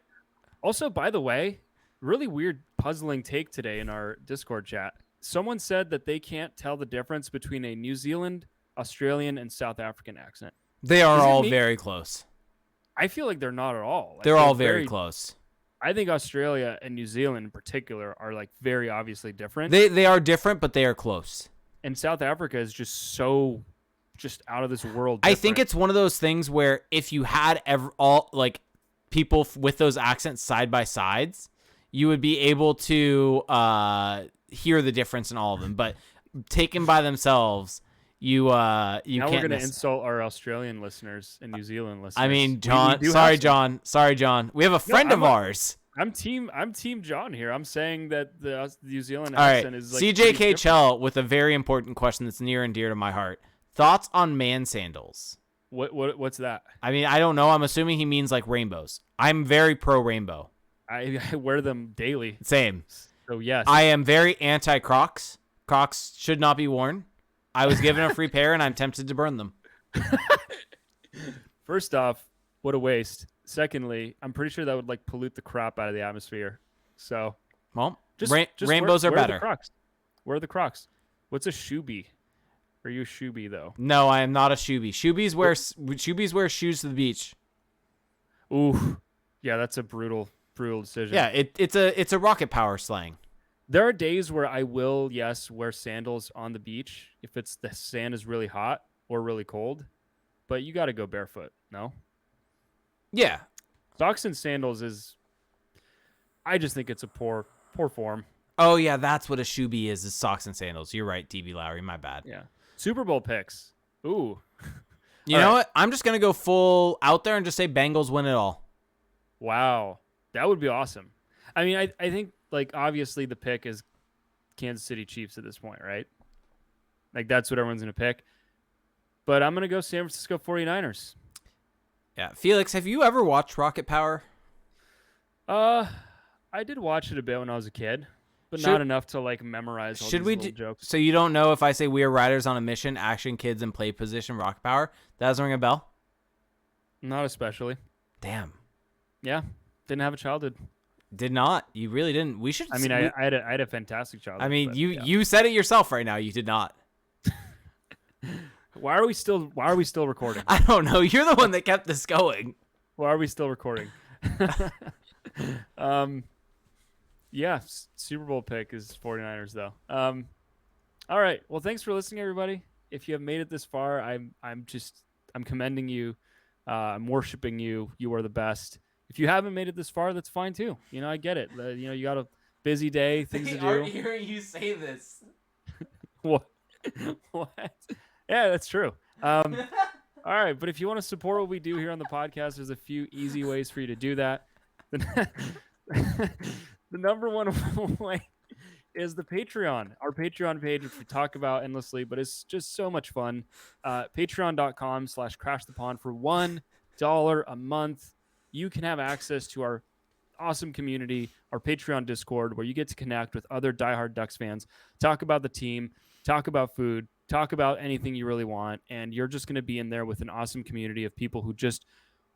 Also, by the way, really weird, puzzling take today in our Discord chat. Someone said that they can't tell the difference between a New Zealand, Australian, and South African accent.
They are all very close.
I feel like they're not at all. Like,
they're all very close.
I think Australia and New Zealand in particular are like very obviously different.
They are different, but they are close.
And South Africa is just so out of this world.
I think it's one of those things where if you had all like people with those accents side by sides, you would be able to hear the difference in all of them. But taken by themselves, you now can't.
We're gonna insult our Australian listeners and New Zealand listeners.
I mean, John. Sorry, John. We have a friend of ours.
I'm team John here. I'm saying that the New Zealand
all
accent
right.
is like
CJK Chell with a very important question that's near and dear to my heart. Thoughts on man sandals?
What's that?
I mean, I don't know. I'm assuming he means like rainbows. I'm very pro rainbow.
I wear them daily.
Same.
So yes.
I am very anti Crocs. Crocs should not be worn. I was given a free pair and I'm tempted to burn them.
First off, what a waste. Secondly, I'm pretty sure that would like pollute the crap out of the atmosphere. So,
well,
just
rainbows are better.
Wear the Crocs. What's a shoebie? Are you a shoebie though?
No, I am not a shoebie. Shoebies wear shoes to the beach.
Ooh, yeah, that's a brutal decision.
Yeah, it's a rocket power slang.
There are days where I will, yes, wear sandals on the beach if the sand is really hot or really cold, but you got to go barefoot. No.
Yeah,
socks and sandals I just think it's a poor form.
Oh yeah, that's what a shoebie is socks and sandals. You're right, DB Lowry. My bad.
Yeah. Super Bowl picks. Ooh.
You know what? I'm just gonna go full out there and just say Bengals win it all.
Wow, that would be awesome. I mean, I think like obviously the pick is Kansas City Chiefs at this point, right? Like that's what everyone's gonna pick. But I'm gonna go San Francisco 49ers.
Yeah, Felix, have you ever watched Rocket Power?
I did watch it a bit when I was a kid, but not enough to like memorize all these little jokes.
So you don't know if I say we are riders on a mission, action kids in play position, Rocket Power? That doesn't ring a bell?
Not especially.
Damn.
Yeah, didn't have a childhood.
Did not. You really didn't. We should.
I mean, I had a fantastic childhood.
I mean, you said it yourself right now. You did not.
Why are we still recording?
I don't know. You're the one that kept this going.
Why are we still recording? Yeah, Super Bowl pick is 49ers though. All right. Well, thanks for listening, everybody. If you have made it this far, I'm commending you. I'm worshiping you. You are the best. If you haven't made it this far, that's fine too. You know, I get it. You got a busy day, things to do.
Aren't hearing you say this.
What? Yeah, that's true. All right, but if you want to support what we do here on the podcast, there's a few easy ways for you to do that. The number one way is the Patreon, our Patreon page, which we talk about endlessly, but it's just so much fun. Patreon.com/crashthepond for $1 a month. You can have access to our awesome community, our Patreon Discord, where you get to connect with other diehard Ducks fans, talk about the team, talk about food, talk about anything you really want, and you're just going to be in there with an awesome community of people who just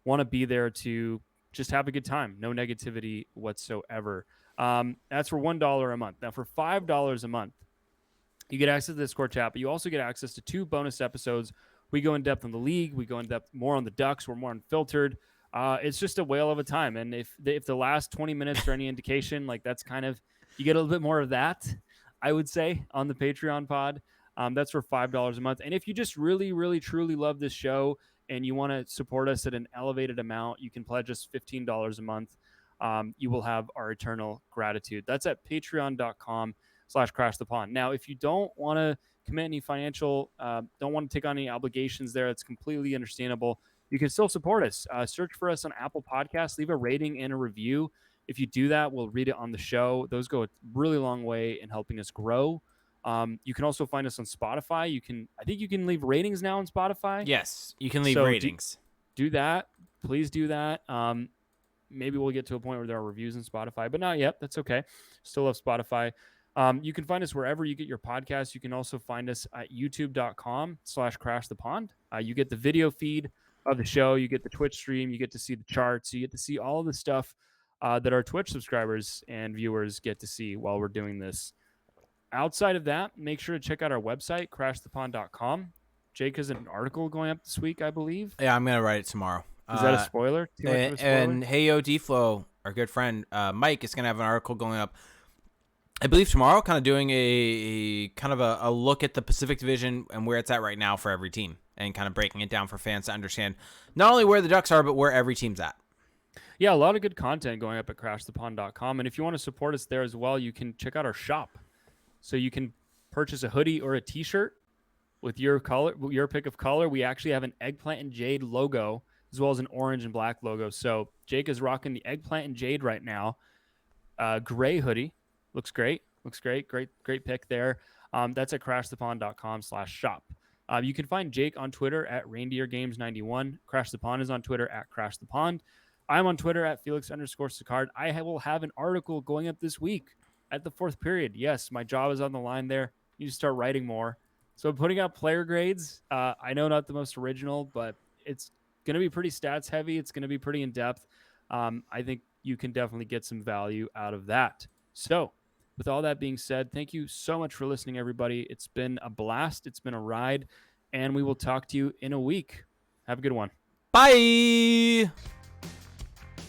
want to be there to just have a good time. No negativity whatsoever. That's for $1 a month. Now, for $5 a month, you get access to the Discord chat, but you also get access to 2 bonus episodes. We go in depth on the league. We go in depth more on the Ducks. We're more unfiltered. It's just a whale of a time. And if the last 20 minutes are any indication, like that's kind of, you get a little bit more of that, I would say, on the Patreon pod. That's for $5 a month. And if you just really, really, truly love this show and you want to support us at an elevated amount, you can pledge us $15 a month. You will have our eternal gratitude. That's at patreon.com/crashthepond. Now, if you don't want to commit any financial, don't want to take on any obligations there, it's completely understandable. you can still support us. Search for us on Apple Podcasts, leave a rating and a review. If you do that, we'll read it on the show. Those go a really long way in helping us grow. You can also find us on Spotify. I think you can leave ratings now on Spotify.
Yes, you can leave ratings.
Do that. Please do that. Maybe we'll get to a point where there are reviews on Spotify, but not yet. That's okay. Still love Spotify. You can find us wherever you get your podcasts. You can also find us at youtube.com/crashthepond. You get the video feed of the show. You get the Twitch stream. You get to see the charts. You get to see all of the stuff that our Twitch subscribers and viewers get to see while we're doing this. Outside of that, make sure to check out our website, crashthepond.com. Jake has an article going up this week, I believe.
Yeah, I'm going to write it tomorrow.
Is that a spoiler? Too much of a spoiler?
And Hey Yo D-Flow, our good friend Mike, is going to have an article going up, I believe, tomorrow, kind of doing a look at the Pacific Division and where it's at right now for every team, and kind of breaking it down for fans to understand not only where the Ducks are, but where every team's at.
Yeah, a lot of good content going up at crashthepond.com. And if you want to support us there as well, you can check out our shop. So you can purchase a hoodie or a t-shirt with your color, your pick of color. We actually have an eggplant and jade logo, as well as an orange and black logo. So Jake is rocking the eggplant and jade right now. Gray hoodie. Looks great. Great pick there. That's at crashthepond.com/shop. You can find Jake on Twitter at reindeergames91. Crash the Pond is on Twitter at Crash the Pond. I'm on Twitter at Felix_Sicard. I will have an article going up this week at the fourth period. Yes, my job is on the line there. You need to start writing more. So I'm putting out player grades. I know not the most original, but it's going to be pretty stats heavy. It's going to be pretty in depth. I think you can definitely get some value out of that. So with all that being said, thank you so much for listening, everybody. It's been a blast. It's been a ride, and we will talk to you in a week. Have a good one.
Bye.